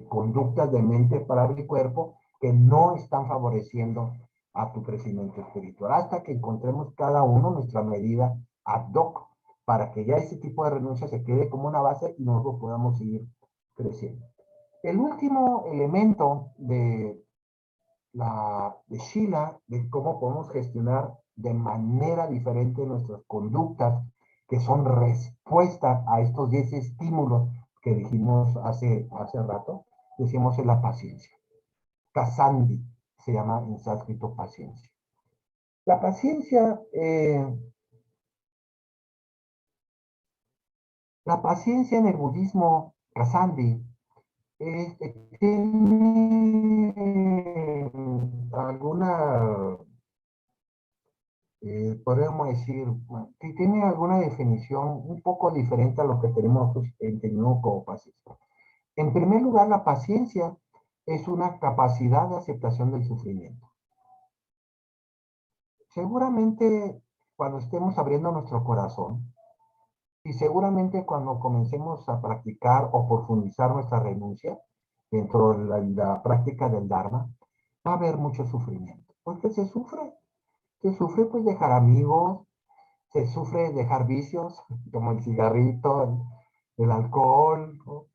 conductas de mente, palabra y cuerpo que no están favoreciendo a tu crecimiento espiritual, hasta que encontremos cada uno nuestra medida ad hoc para que ya ese tipo de renuncia se quede como una base y nosotros podamos seguir creciendo. El último elemento de Shila, de cómo podemos gestionar de manera diferente nuestras conductas, que son respuesta a estos 10 estímulos que dijimos hace rato, decimos es la paciencia. Kasandi se llama en sánscrito paciencia. La paciencia, en el budismo Kasandi tiene alguna, podríamos decir, tiene alguna definición un poco diferente a lo que tenemos entendido como paciencia. En primer lugar, la paciencia es una capacidad de aceptación del sufrimiento. Seguramente cuando estemos abriendo nuestro corazón, y seguramente cuando comencemos a practicar o profundizar nuestra renuncia dentro de la práctica del Dharma, va a haber mucho sufrimiento. Porque se sufre pues dejar amigos, se sufre dejar vicios, como el cigarrito, el alcohol, ¿no?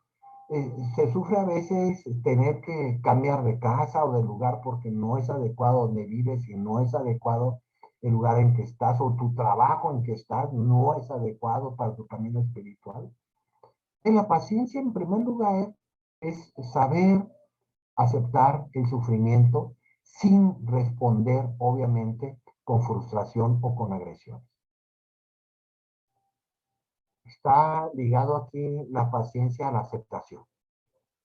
Se sufre a veces tener que cambiar de casa o de lugar porque no es adecuado donde vives y no es adecuado el lugar en que estás o tu trabajo en que estás no es adecuado para tu camino espiritual. En la paciencia, en primer lugar, es saber aceptar el sufrimiento sin responder, obviamente, con frustración o con agresión. Está ligado aquí la paciencia a la aceptación,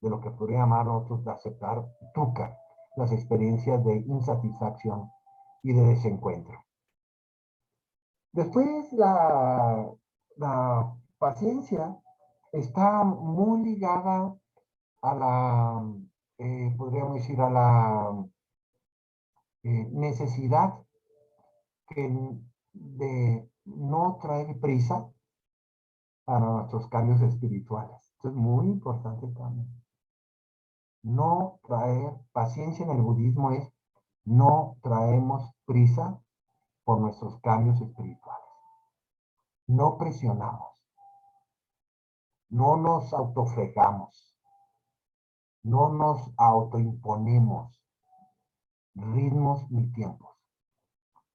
de lo que podría llamar nosotros de aceptar dukkha, las experiencias de insatisfacción y de desencuentro. Después la paciencia está muy ligada a podríamos decir, a la necesidad de no traer prisa para nuestros cambios espirituales. Esto es muy importante también. No traer paciencia en el budismo es no traemos prisa por nuestros cambios espirituales. No presionamos. No nos autofregamos. No nos autoimponemos ritmos ni tiempos.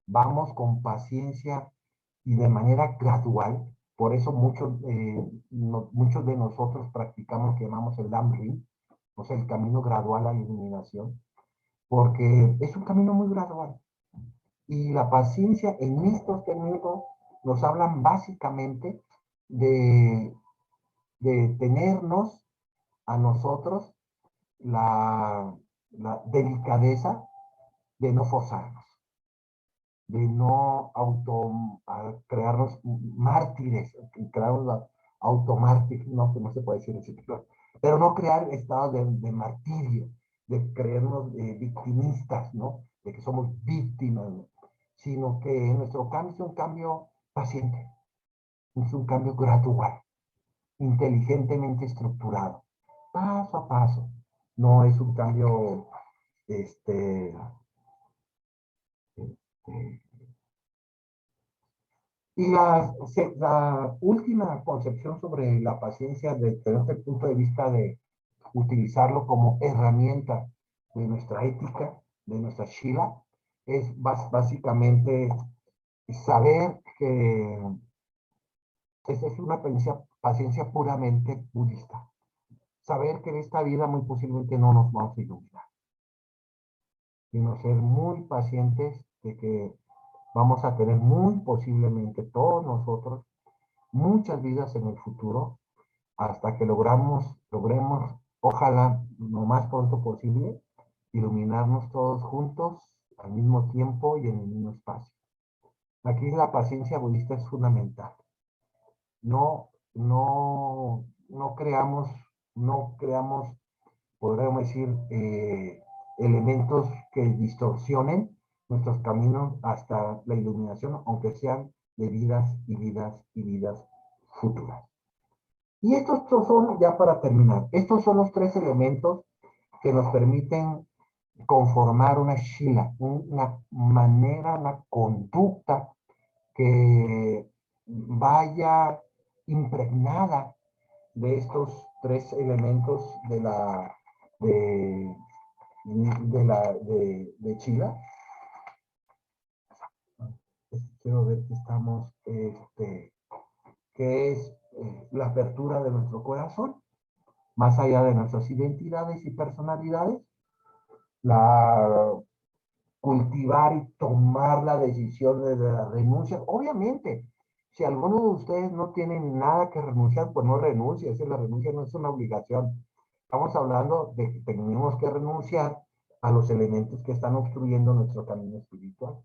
Vamos con paciencia y de manera gradual. Por eso muchos de nosotros practicamos lo que llamamos el Lamrim, o sea, el camino gradual a la iluminación, porque es un camino muy gradual. Y la paciencia en estos términos nos hablan básicamente de tenernos a nosotros la delicadeza de no forzarnos, de no crearnos mártires, crearnos automártires, no, que no se puede decir así, pero no crear estados de martirio, de creernos victimistas, ¿no? De que somos víctimas, ¿no? Sino que nuestro cambio es un cambio paciente, es un cambio gradual, inteligentemente estructurado, paso a paso. No es un cambio, y la última concepción sobre la paciencia desde el punto de vista de utilizarlo como herramienta de nuestra ética, de nuestra Shila, es básicamente saber que esa es una paciencia puramente budista. Saber que en esta vida muy posiblemente no nos vamos a iluminar, sino ser muy pacientes de que vamos a tener muy posiblemente todos nosotros muchas vidas en el futuro hasta que logremos, ojalá lo más pronto posible, iluminarnos todos juntos al mismo tiempo y en el mismo espacio. Aquí la paciencia budista es fundamental. No creamos, podríamos decir, elementos que distorsionen nuestros caminos hasta la iluminación, aunque sean de vidas y vidas y vidas futuras. Y estos son, ya para terminar, estos son los 3 elementos que nos permiten conformar una shila, una manera, una conducta que vaya impregnada de estos 3 elementos de la de, de Chile. Quiero ver que estamos, que es la apertura de nuestro corazón, más allá de nuestras identidades y personalidades, la cultivar y tomar la decisión de la renuncia. Obviamente, si alguno de ustedes no tiene nada que renunciar, pues no renuncie. La renuncia no es una obligación. Estamos hablando de que tenemos que renunciar a los elementos que están obstruyendo nuestro camino espiritual.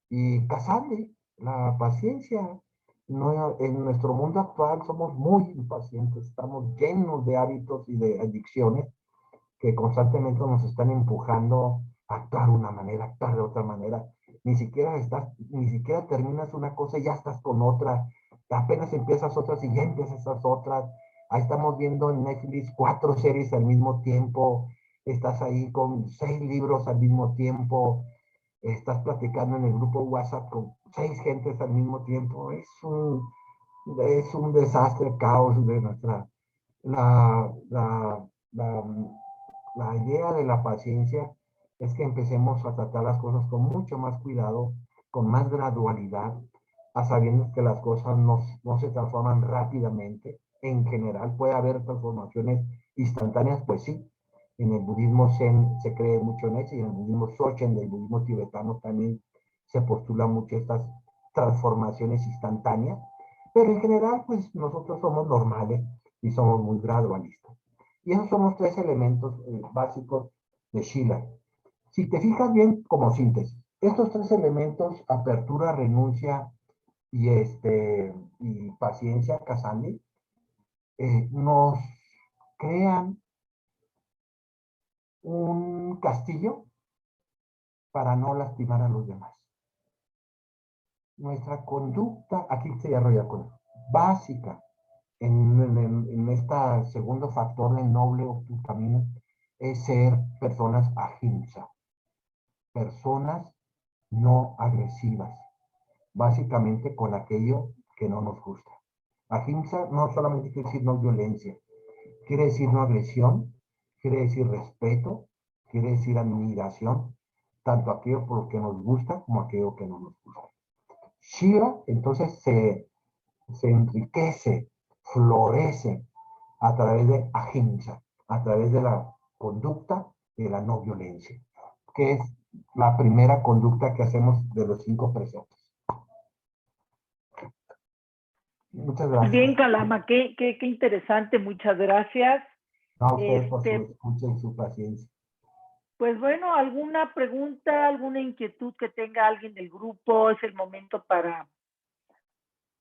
Y Casandri, la paciencia. No, en nuestro mundo actual somos muy impacientes, estamos llenos de hábitos y de adicciones que constantemente nos están empujando a actuar de una manera, a actuar de otra manera. Ni siquiera terminas una cosa y ya estás con otra. Apenas empiezas otras y ya empiezas esas otras. Ahí estamos viendo en Netflix 4 series al mismo tiempo. Estás ahí con 6 libros al mismo tiempo. Estás platicando en el grupo WhatsApp con 6 gentes al mismo tiempo. Es un desastre, caos de nuestra... La, la, la, la idea de la paciencia es que empecemos a tratar las cosas con mucho más cuidado, con más gradualidad, a sabiendo que las cosas no se transforman rápidamente. En general puede haber transformaciones instantáneas, pues sí. En el budismo Zen se cree mucho en eso, y en el budismo Dzogchen del budismo tibetano también se postula mucho estas transformaciones instantáneas. Pero en general, pues nosotros somos normales y somos muy gradualistas. Y esos son los 3 elementos básicos de Schiller. Si te fijas bien, como síntesis, estos 3 elementos, apertura, renuncia y paciencia, Casandi, nos crean un castillo para no lastimar a los demás. Nuestra conducta, aquí se desarrolla con básica, en este segundo factor del noble camino, es ser personas ahimsa, personas no agresivas, básicamente con aquello que no nos gusta. Ahimsa no solamente quiere decir no violencia, quiere decir no agresión, quiere decir respeto, quiere decir admiración, tanto aquello por lo que nos gusta como aquello que no nos gusta. Shiva entonces se enriquece, florece a través de ahimsa, a través de la conducta de la no violencia, que es la primera conducta que hacemos de los 5 preceptos. Muchas gracias.
Bien, Calama, qué interesante, muchas gracias.
A ustedes por su escucha y su paciencia.
Pues bueno, alguna pregunta, alguna inquietud que tenga alguien del grupo, es el momento para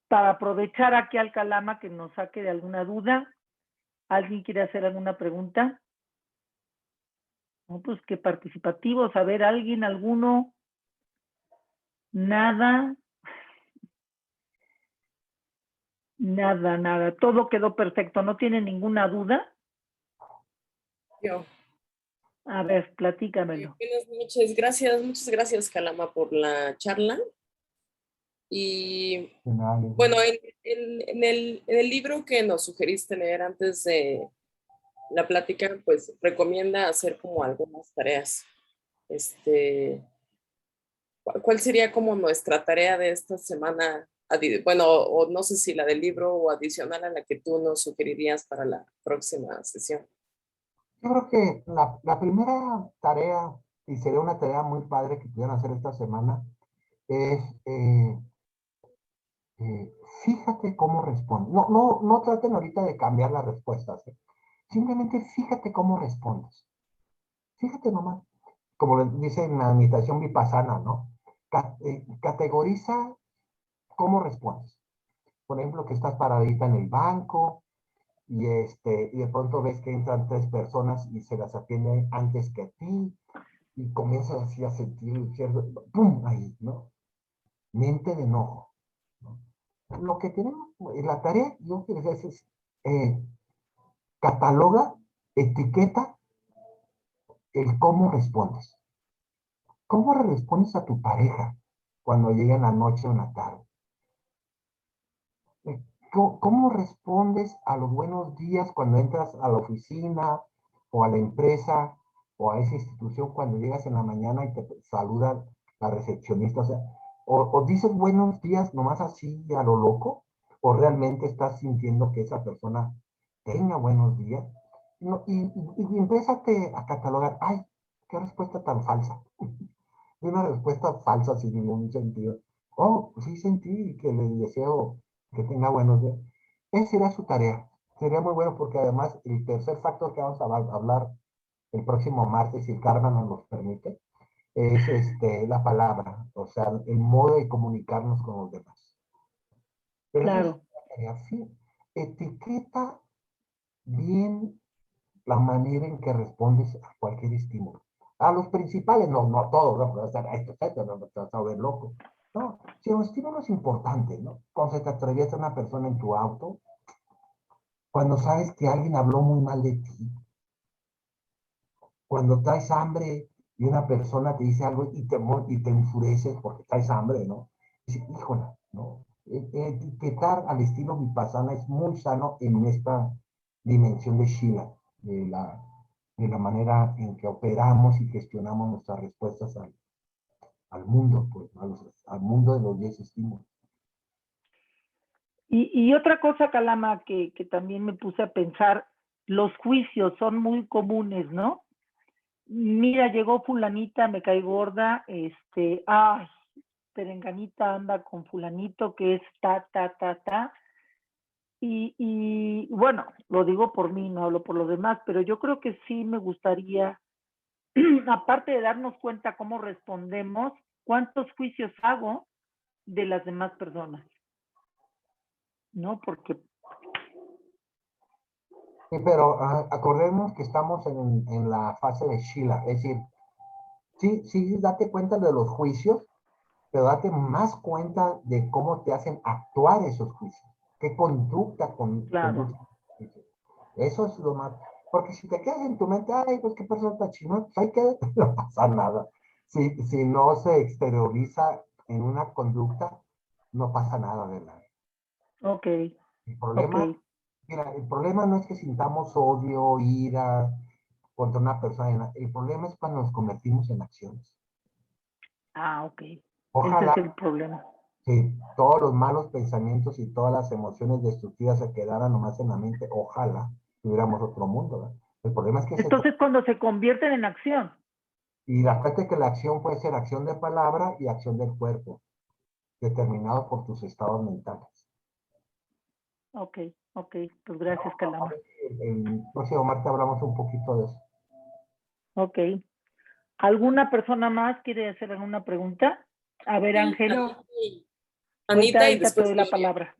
aprovechar aquí al Calama que nos saque de alguna duda. ¿Alguien quiere hacer alguna pregunta? No, pues qué participativos. A ver, ¿alguien, alguno? Nada. Nada. Todo quedó perfecto. ¿No tiene ninguna duda?
Yo.
A ver, platícamelo.
Buenas noches. Muchas gracias, Calama, por la charla. Y bueno, en el libro que nos sugeriste leer antes de la plática, pues recomienda hacer como algunas tareas. ¿Cuál sería como nuestra tarea de esta semana? Bueno, o no sé si la del libro o adicional a la que tú nos sugerirías para la próxima sesión.
Yo creo que la primera tarea, y sería una tarea muy padre que pudieran hacer esta semana, es fíjate cómo responde. No traten ahorita de cambiar las respuestas. Simplemente fíjate cómo respondes. Fíjate nomás. Como dice en la meditación vipassana, ¿no? Categoriza cómo respondes. Por ejemplo, que estás paradita en el banco y de pronto ves que entran 3 personas y se las atienden antes que a ti y comienzas así a sentir cierto, ¡pum! Ahí, ¿no? Mente de enojo, ¿no? Lo que tenemos, la tarea, yo que les decía es, cataloga, etiqueta el cómo respondes. ¿Cómo respondes a tu pareja cuando llega en la noche o en la tarde? ¿Cómo respondes a los buenos días cuando entras a la oficina o a la empresa, o a esa institución cuando llegas en la mañana y te saluda la recepcionista, o sea, o dices buenos días nomás así a lo loco, o realmente estás sintiendo que esa persona tenga buenos días, no, y empiézate a catalogar, ay, qué respuesta tan falsa, y una respuesta falsa sin ningún sentido. Oh, sí sentí que le deseo que tenga buenos días. Esa sería su tarea. Sería muy bueno porque además el tercer factor que vamos a hablar el próximo martes, si el karma nos lo permite, es la palabra, o sea, el modo de comunicarnos con los demás. Pero esa es
Claro,
la tarea, sí. Etiqueta bien la manera en que respondes a cualquier estímulo. A los principales, no a todos, no, pero esto, no te vas a ver loco. No, si un estímulo es importante, ¿no? Cuando se te atraviesa una persona en tu auto, cuando sabes que alguien habló muy mal de ti, cuando traes hambre y una persona te dice algo y te enfureces porque traes hambre, ¿no? Dices, híjole, ¿no? Etiquetar al estilo Vipassana es muy sano en esta dimensión de Shila, de la manera en que operamos y gestionamos nuestras respuestas al mundo, pues, al mundo de los 10 estímulos.
y otra cosa, Calama, que también me puse a pensar, los juicios son muy comunes, ¿no? Mira, llegó fulanita, me cae gorda, ay, perenganita anda con fulanito que es ta. Y bueno, lo digo por mí, no hablo por los demás, pero yo creo que sí me gustaría, aparte de darnos cuenta cómo respondemos, cuántos juicios hago de las demás personas, ¿no? Porque,
Sí, pero acordemos que estamos en la fase de Shila, es decir, sí, date cuenta de los juicios, pero date más cuenta de cómo te hacen actuar esos juicios, qué conducta
claro,
conducen. Eso es lo más, porque si te quedas en tu mente, ay, pues qué persona tan chingón, pues ahí queda, no pasa nada. Si no se exterioriza en una conducta, no pasa nada, ¿verdad?
ok,
El
ok,
problema, mira, el problema no es que sintamos odio, ira contra una persona, el problema es cuando nos convertimos en acciones.
ok, ese
Ojalá
es el problema.
que todos los malos pensamientos y todas las emociones destructivas se quedaran nomás en la mente, ojalá tuviéramos otro mundo, ¿verdad? El problema es que
Entonces, cuando se convierten en acción,
y la parte que la acción puede ser acción de palabra y acción del cuerpo, determinado por tus estados mentales.
ok, pues gracias, Calama.
El próximo martes hablamos un poquito de eso.
Ok. ¿Alguna persona más quiere hacer alguna pregunta? A ver,
Sí,
Ángel,
Anita y
ahorita te
después
doy la
Miriam.
palabra.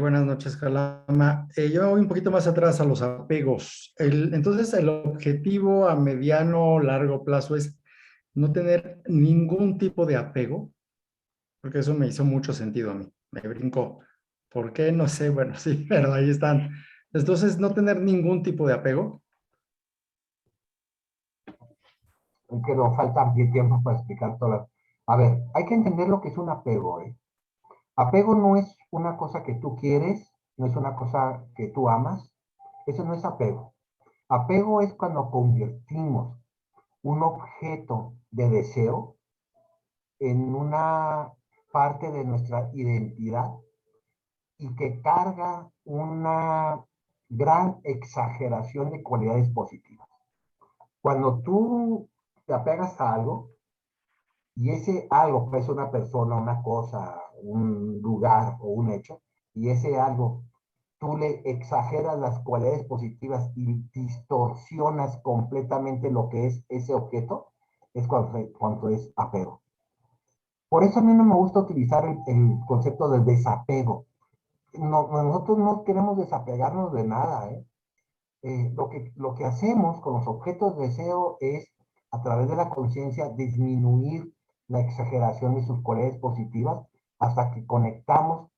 Buenas noches, Calama. Yo voy un poquito más atrás a los apegos. Entonces, el objetivo a mediano, largo plazo es no tener ningún tipo de apego, porque eso me hizo mucho sentido a mí. Me brincó. ¿Por qué? No sé. Bueno, sí, pero ahí están. Entonces, no tener ningún tipo de apego.
Que nos falta bien tiempo para explicar todas. A ver, hay que entender lo que es un apego, ¿eh? Apego no es una cosa que tú quieres, no es una cosa que tú amas. Eso no es apego. Apego es cuando convertimos un objeto de deseo en una parte de nuestra identidad y que carga una gran exageración de cualidades positivas. Cuando tú te apegas a algo y ese algo puede ser una persona, una cosa, un lugar o un hecho, y ese algo tú le exageras las cualidades positivas y distorsionas completamente lo que es ese objeto, es cuando es apego. Por eso a mí no me gusta utilizar el concepto de desapego. No, nosotros no queremos desapegarnos de nada, ¿eh? Lo que hacemos con los objetos de deseo es, a través de la conciencia, disminuir la exageración de sus cualidades positivas hasta que conectamos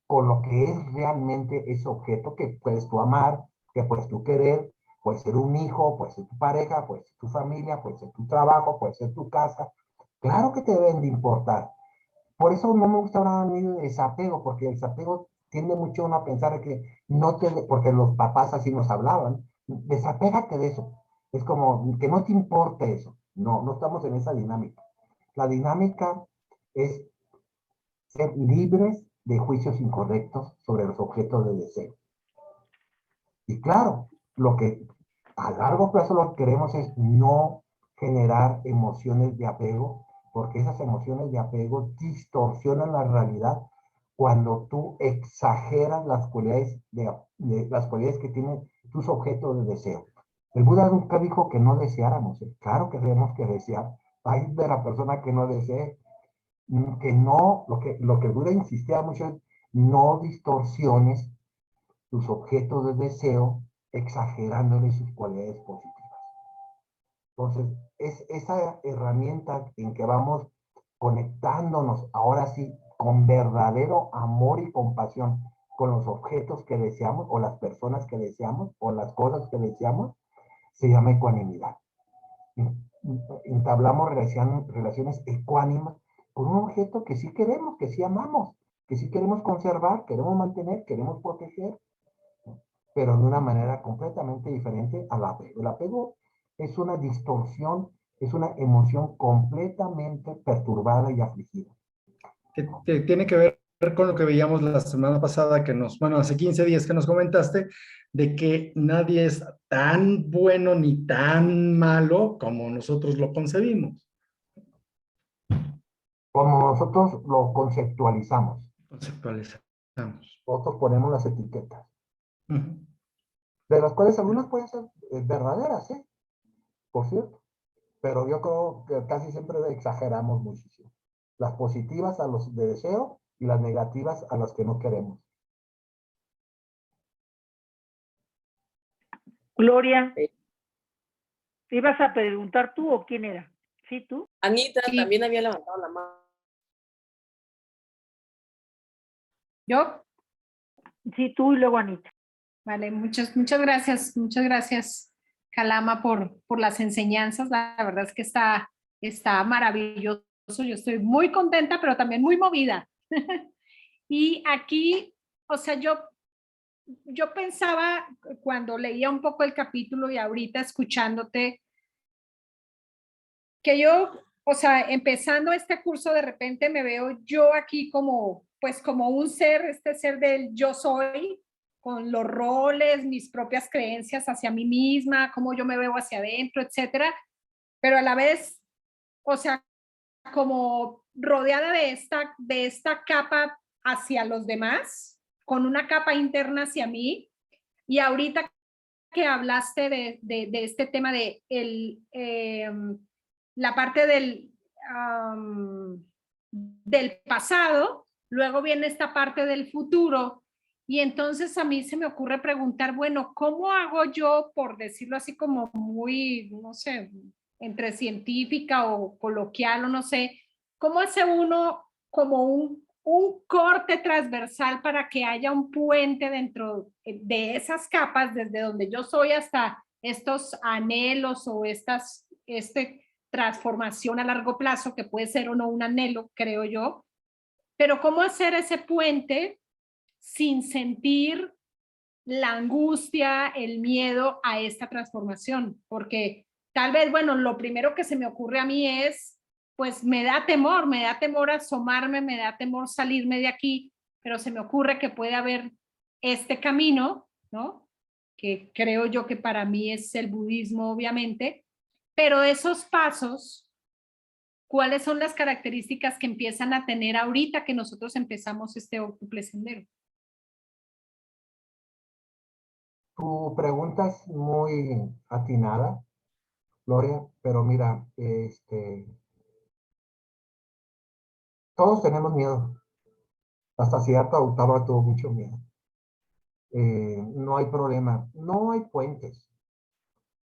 con lo que es realmente ese objeto que puedes tú amar, que puedes tú querer, puede ser un hijo, puede ser tu pareja, puede ser tu familia, puede ser tu trabajo, puede ser tu casa. Claro que te deben de importar. Por eso no me gusta hablar de desapego, porque el desapego tiende mucho uno a pensar que no te, porque los papás así nos hablaban, desapégate de eso. Es como que no te importe eso. No, no estamos en esa dinámica. La dinámica es ser libres de juicios incorrectos sobre los objetos de deseo. Y claro, lo que a largo plazo lo que queremos es no generar emociones de apego, porque esas emociones de apego distorsionan la realidad cuando tú exageras las cualidades, las cualidades que tienen tus objetos de deseo. El Buda nunca dijo que no deseáramos. Claro que tenemos que desear. Hay de la persona que no desee, que no, lo que el Buda insistía mucho es no distorsiones tus objetos de deseo exagerándole sus cualidades positivas. Entonces, es esa herramienta en que vamos conectándonos ahora sí con verdadero amor y compasión con los objetos que deseamos o las personas que deseamos o las cosas que deseamos, se llama ecuanimidad. Entablamos relaciones ecuánimas con un objeto que sí queremos, que sí amamos, que sí queremos conservar, queremos mantener, queremos proteger, pero de una manera completamente diferente al apego. El apego es una distorsión, es una emoción completamente perturbada y afligida.
Que tiene que ver con lo que veíamos la semana pasada, bueno, hace 15 días que nos comentaste, de que nadie es tan bueno ni tan malo como nosotros lo concebimos.
Como nosotros lo conceptualizamos.
Conceptualizamos.
Nosotros ponemos las etiquetas.
Uh-huh.
De las cuales algunas pueden ser verdaderas, ¿eh? Por cierto. Pero yo creo que casi siempre exageramos muchísimo. Las positivas a los de deseo y las negativas a las que no queremos.
Gloria, ¿ibas a preguntar tú o quién era? ¿Sí, tú?
Anita
Sí.
también había levantado la mano.
¿Yo?
Sí, tú y luego Anita.
Vale, muchas gracias, Calama, por las enseñanzas. La verdad es que está maravilloso. Yo estoy muy contenta, pero también muy movida. Y aquí, o sea, yo pensaba cuando leía un poco el capítulo y ahorita escuchándote, que yo, o sea, empezando este curso, de repente me veo yo aquí como, pues como un ser, este ser del yo soy, con los roles, mis propias creencias hacia mí misma, cómo yo me veo hacia adentro, etcétera, pero a la vez, o sea, como rodeada de esta capa hacia los demás, con una capa interna hacia mí, y ahorita que hablaste de este tema de la parte del pasado, luego viene esta parte del futuro, y entonces a mí se me ocurre preguntar, bueno, ¿cómo hago yo, por decirlo así como muy, no sé, entre científica o coloquial o no sé, cómo hace uno como un corte transversal para que haya un puente dentro de esas capas, desde donde yo soy hasta estos anhelos o transformación a largo plazo, que puede ser o no un anhelo, creo yo, pero cómo hacer ese puente sin sentir la angustia, el miedo a esta transformación, porque tal vez, bueno, lo primero que se me ocurre a mí es, pues me da temor asomarme, me da temor salirme de aquí, pero se me ocurre que puede haber este camino, ¿no? Que creo yo que para mí es el budismo, obviamente, pero esos pasos, ¿cuáles son las características que empiezan a tener ahorita que nosotros empezamos este octuple sendero?
Tu pregunta es muy atinada, Gloria, pero mira, todos tenemos miedo. Hasta Siddhartha Gautama tuvo mucho miedo. No hay problema, no hay puentes.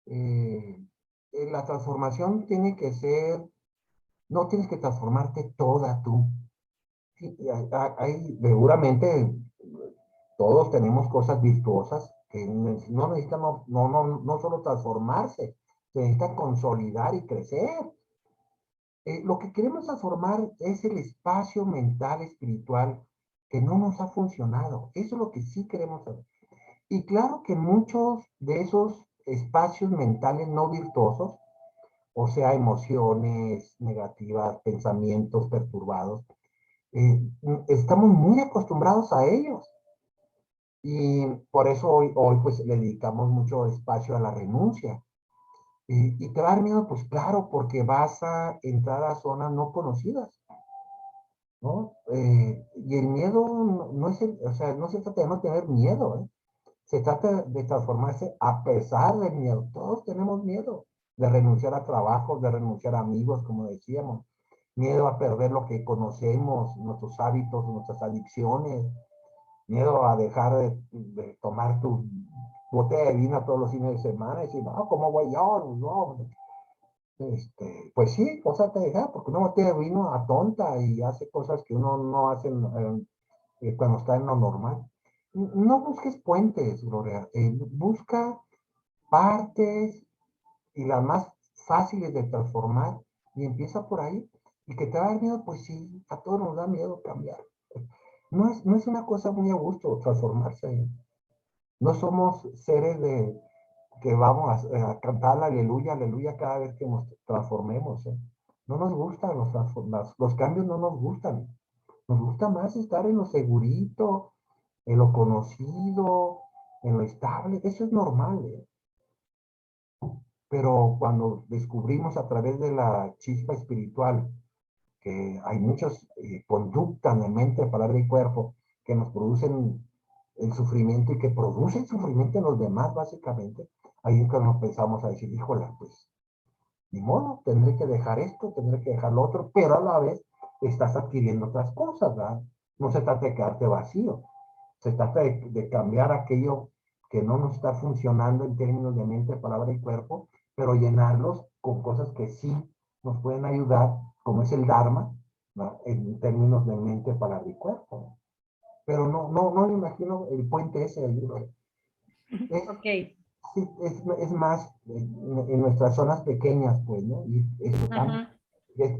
La transformación tiene que ser, no tienes que transformarte toda tú. Sí, seguramente todos tenemos cosas virtuosas que no necesitan no solo transformarse, se necesita consolidar y crecer. Lo que queremos transformar es el espacio mental, espiritual que no nos ha funcionado. Eso es lo que sí queremos saber. Y claro que muchos de esos espacios mentales no virtuosos, o sea, emociones negativas, pensamientos perturbados, estamos muy acostumbrados a ellos. Y por eso hoy pues le dedicamos mucho espacio a la renuncia. Y te va a dar miedo, pues claro, porque vas a entrar a zonas no conocidas, ¿no? Y el miedo no es, o sea, no se trata de no tener miedo, ¿eh? Se trata de transformarse a pesar del miedo. Todos tenemos miedo de renunciar a trabajos, de renunciar a amigos, como decíamos. Miedo a perder lo que conocemos, nuestros hábitos, nuestras adicciones. Miedo a dejar de tomar tu botella de vino todos los fines de semana y decir, no, ¿cómo voy yo? No. Pues sí, cosas te deja, porque una botella de vino atonta y hace cosas que uno no hace cuando está en lo normal. No busques puentes, Gloria. Busca partes y las más fáciles de transformar y empieza por ahí. Y que te va a dar miedo, pues sí, a todos nos da miedo cambiar. No es una cosa muy a gusto transformarse. No somos seres que vamos a cantar la aleluya, aleluya cada vez que nos transformemos. No nos gustan los cambios, no nos gustan. Nos gusta más estar en lo segurito, en lo conocido, en lo estable. Eso es normal. Pero cuando descubrimos a través de la chispa espiritual que hay muchas conductas de mente, palabra y cuerpo que nos producen el sufrimiento y que producen sufrimiento en los demás, básicamente, ahí es cuando empezamos a decir, híjole, pues, ni modo, tendré que dejar esto, tendré que dejar lo otro, pero a la vez estás adquiriendo otras cosas, ¿verdad? No se trata de quedarte vacío, se trata de cambiar aquello que no nos está funcionando en términos de mente, palabra y cuerpo, pero llenarlos con cosas que sí nos pueden ayudar, como es el Dharma, ¿no? En términos de mente, palabra y cuerpo. Pero no me imagino el puente ese allí, ¿no?
Ok,
Sí, es más en nuestras zonas pequeñas, pues, ¿no? Y esto,
ajá,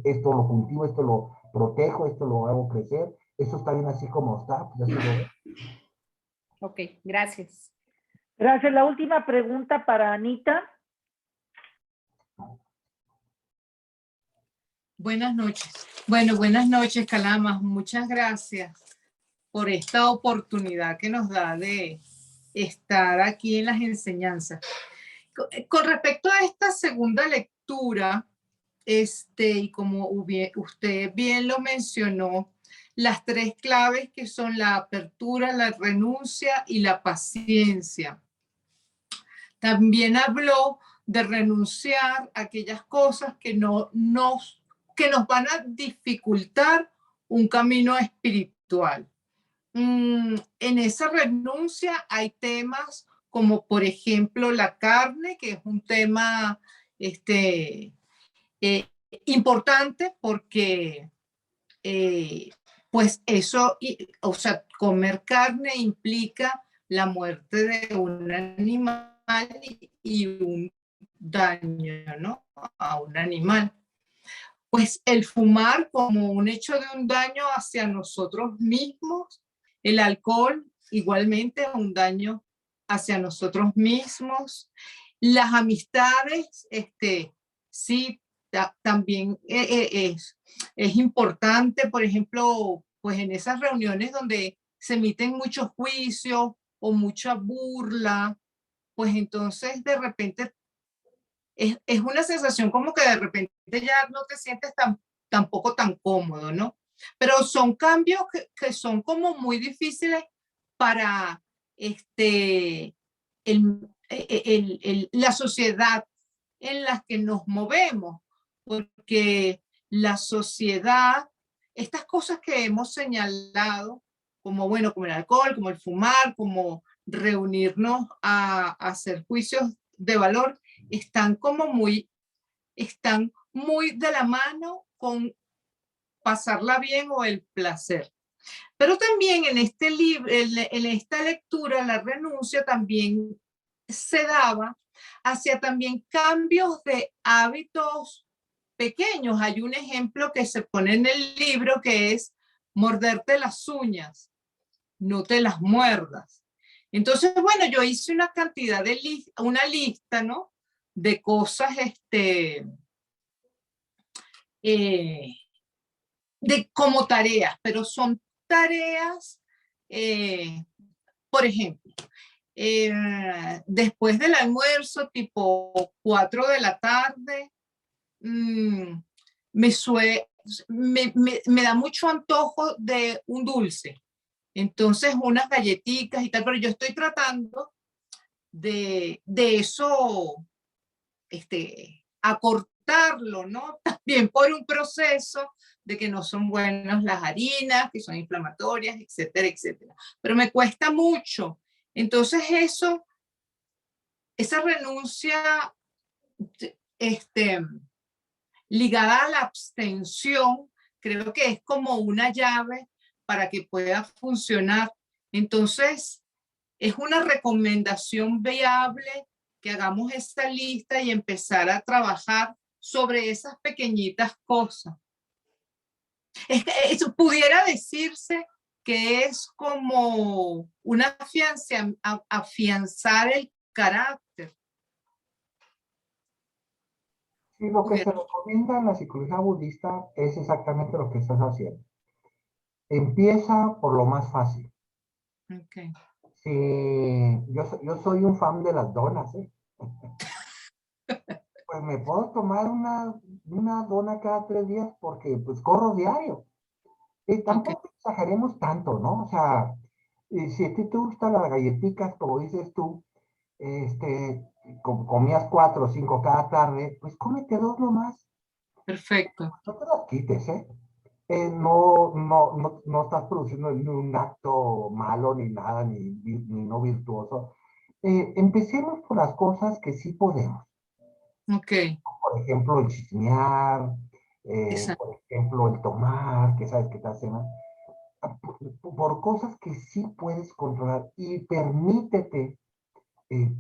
esto lo cultivo, esto lo protejo, esto lo hago crecer, esto está bien así como está, pues así lo veo.
ok, gracias.
Gracias. La última pregunta para Anita.
Buenas noches. Bueno, buenas noches, Calamas. Muchas gracias por esta oportunidad que nos da de estar aquí en las enseñanzas. Con respecto a esta segunda lectura, y como usted bien lo mencionó, las tres claves que son la apertura, la renuncia y la paciencia. También habló de renunciar a aquellas cosas que nos van a dificultar un camino espiritual. En esa renuncia hay temas como, por ejemplo, la carne, que es un tema importante porque, pues eso, o sea, comer carne implica la muerte de un animal y un daño, ¿no? A un animal. Pues el fumar como un hecho de un daño hacia nosotros mismos, el alcohol igualmente un daño hacia nosotros mismos, las amistades, sí, también es importante, por ejemplo, pues en esas reuniones donde se emiten muchos juicios o mucha burla, pues entonces de repente es una sensación como que de repente ya no te sientes tampoco tan cómodo, ¿no? Pero son cambios que son como muy difíciles para la sociedad en la que nos movemos, porque la sociedad, estas cosas que hemos señalado, como bueno, como el alcohol, como el fumar, como reunirnos a hacer juicios de valor, están muy de la mano con pasarla bien o el placer. Pero también en este libro, en esta lectura, la renuncia también se daba hacia también cambios de hábitos pequeños. Hay un ejemplo que se pone en el libro que es morderte las uñas. no te las muerdas. Entonces, bueno, yo hice una cantidad de una lista, ¿no? De cosas, de como tareas, pero son tareas, por ejemplo, después del almuerzo, tipo 4 de la tarde, me da mucho antojo de un dulce. Entonces, unas galletitas y tal, pero yo estoy tratando de eso, acortarlo, ¿no? También por un proceso de que no son buenas las harinas, que son inflamatorias, etcétera, etcétera. Pero me cuesta mucho. Entonces esa renuncia, ligada a la abstención, creo que es como una llave para que pueda funcionar. Entonces, es una recomendación viable que hagamos esta lista y empezar a trabajar sobre esas pequeñitas cosas. Eso pudiera decirse que es como una afianzar el carácter.
Sí, lo que se recomienda en la psicología budista es exactamente lo que estás haciendo. Empieza por lo más fácil.
Okay.
Sí, yo soy un fan de las donas, ¿eh? Pues me puedo tomar una dona cada 3 días porque pues corro diario. Y tampoco exageremos tanto, ¿no? O sea, si a ti te gustan las galletitas, como dices tú, comías 4 o 5 cada tarde, pues cómete 2 nomás.
Perfecto.
No te las quites, ¿eh? No estás produciendo ni un acto malo, ni nada, ni no virtuoso. Empecemos por las cosas que sí podemos.
Ok.
Por ejemplo, el chismear,
Exacto.
por ejemplo, el tomar, que sabes que te hace mal. Por cosas que sí puedes controlar y permítete,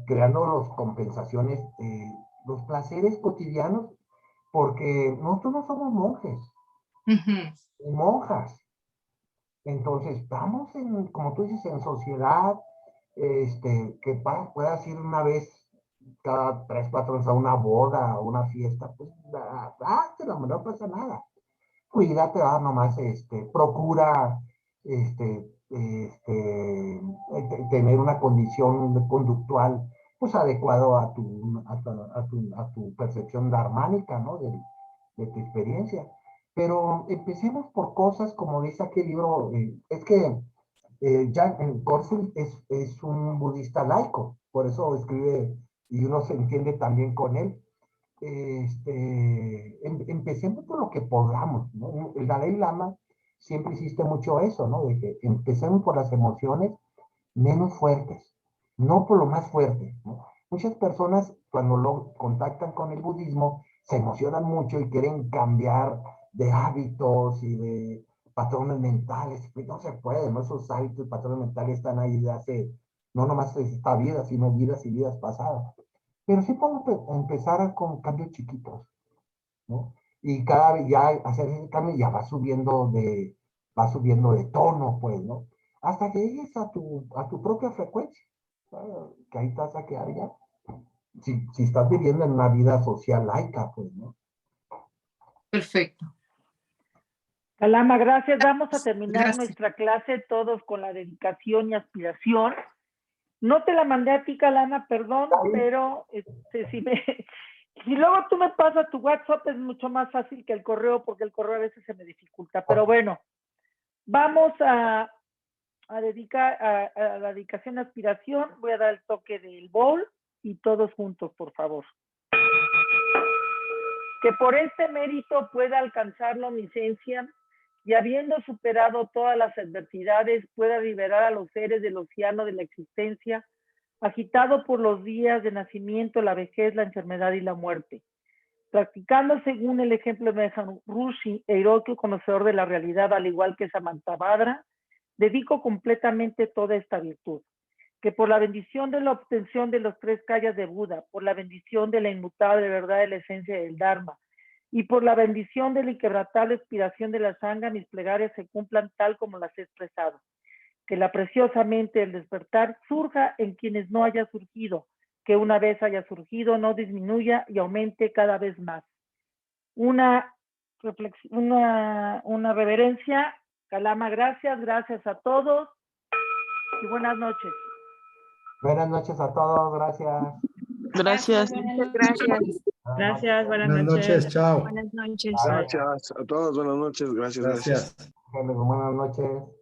creando las compensaciones, los placeres cotidianos, porque nosotros no somos monjes, ni monjas. Entonces, vamos como tú dices, en sociedad, que puedas ir una vez cada 3, 4 meses a una boda, a una fiesta, pues, no pasa nada. Cuídate, nomás, procura, tener una condición conductual, pues, adecuado a tu percepción dharmánica, ¿no? De tu experiencia. Pero empecemos por cosas como dice aquel libro, es que Jan Corfield es un budista laico, por eso escribe y uno se entiende también con él. Empecemos por lo que podamos, ¿no? El Dalai Lama siempre insiste mucho eso, ¿no? De que empecemos por las emociones menos fuertes, no por lo más fuerte, ¿no? Muchas personas cuando lo contactan con el budismo se emocionan mucho y quieren cambiar de hábitos y de patrones mentales, pues no se puede, ¿no? Esos hábitos y patrones mentales están ahí de hace, no nomás esta vida, sino vidas y vidas pasadas. Pero sí podemos empezar con cambios chiquitos, ¿no? Y cada vez ya hacer ese cambio ya va subiendo de tono, pues, ¿no? Hasta que llegues a tu propia frecuencia, ¿no? Que ahí te vas a quedar ya. Si estás viviendo en una vida social laica, pues, ¿no?
Perfecto.
Kalama, gracias. Vamos a terminar
Gracias.
nuestra clase todos con la dedicación y aspiración. No te la mandé a ti, Kalama, perdón, pero si luego tú me pasas tu WhatsApp es mucho más fácil que el correo, porque el correo a veces se me dificulta. Pero bueno, vamos a dedicar a la dedicación y aspiración. Voy a dar el toque del bowl y todos juntos, por favor. Que por este mérito pueda alcanzar la omnisciencia y habiendo superado todas las adversidades pueda liberar a los seres del océano de la existencia, agitado por los días de nacimiento, la vejez, la enfermedad y la muerte. Practicando según el ejemplo de Maharishi, heroico conocedor de la realidad, al igual que Samantabhadra, dedico completamente toda esta virtud. Que por la bendición de la obtención de los 3 kayas de Buda, por la bendición de la inmutable verdad de la esencia del Dharma, y por la bendición de la inquebrantable inspiración de la Sangha, mis plegarias se cumplan tal como las he expresado. que la preciosa mente del despertar surja en quienes no haya surgido, que una vez haya surgido no disminuya y aumente cada vez más. Una reverencia. Calama, gracias a todos y buenas noches.
Buenas noches a todos, gracias.
Gracias.
Gracias. Gracias, buenas
Buenas
noches.
noches, chao.
Buenas noches.
Bye.
Gracias a todos, buenas noches, gracias.
Gracias.
Buenas noches.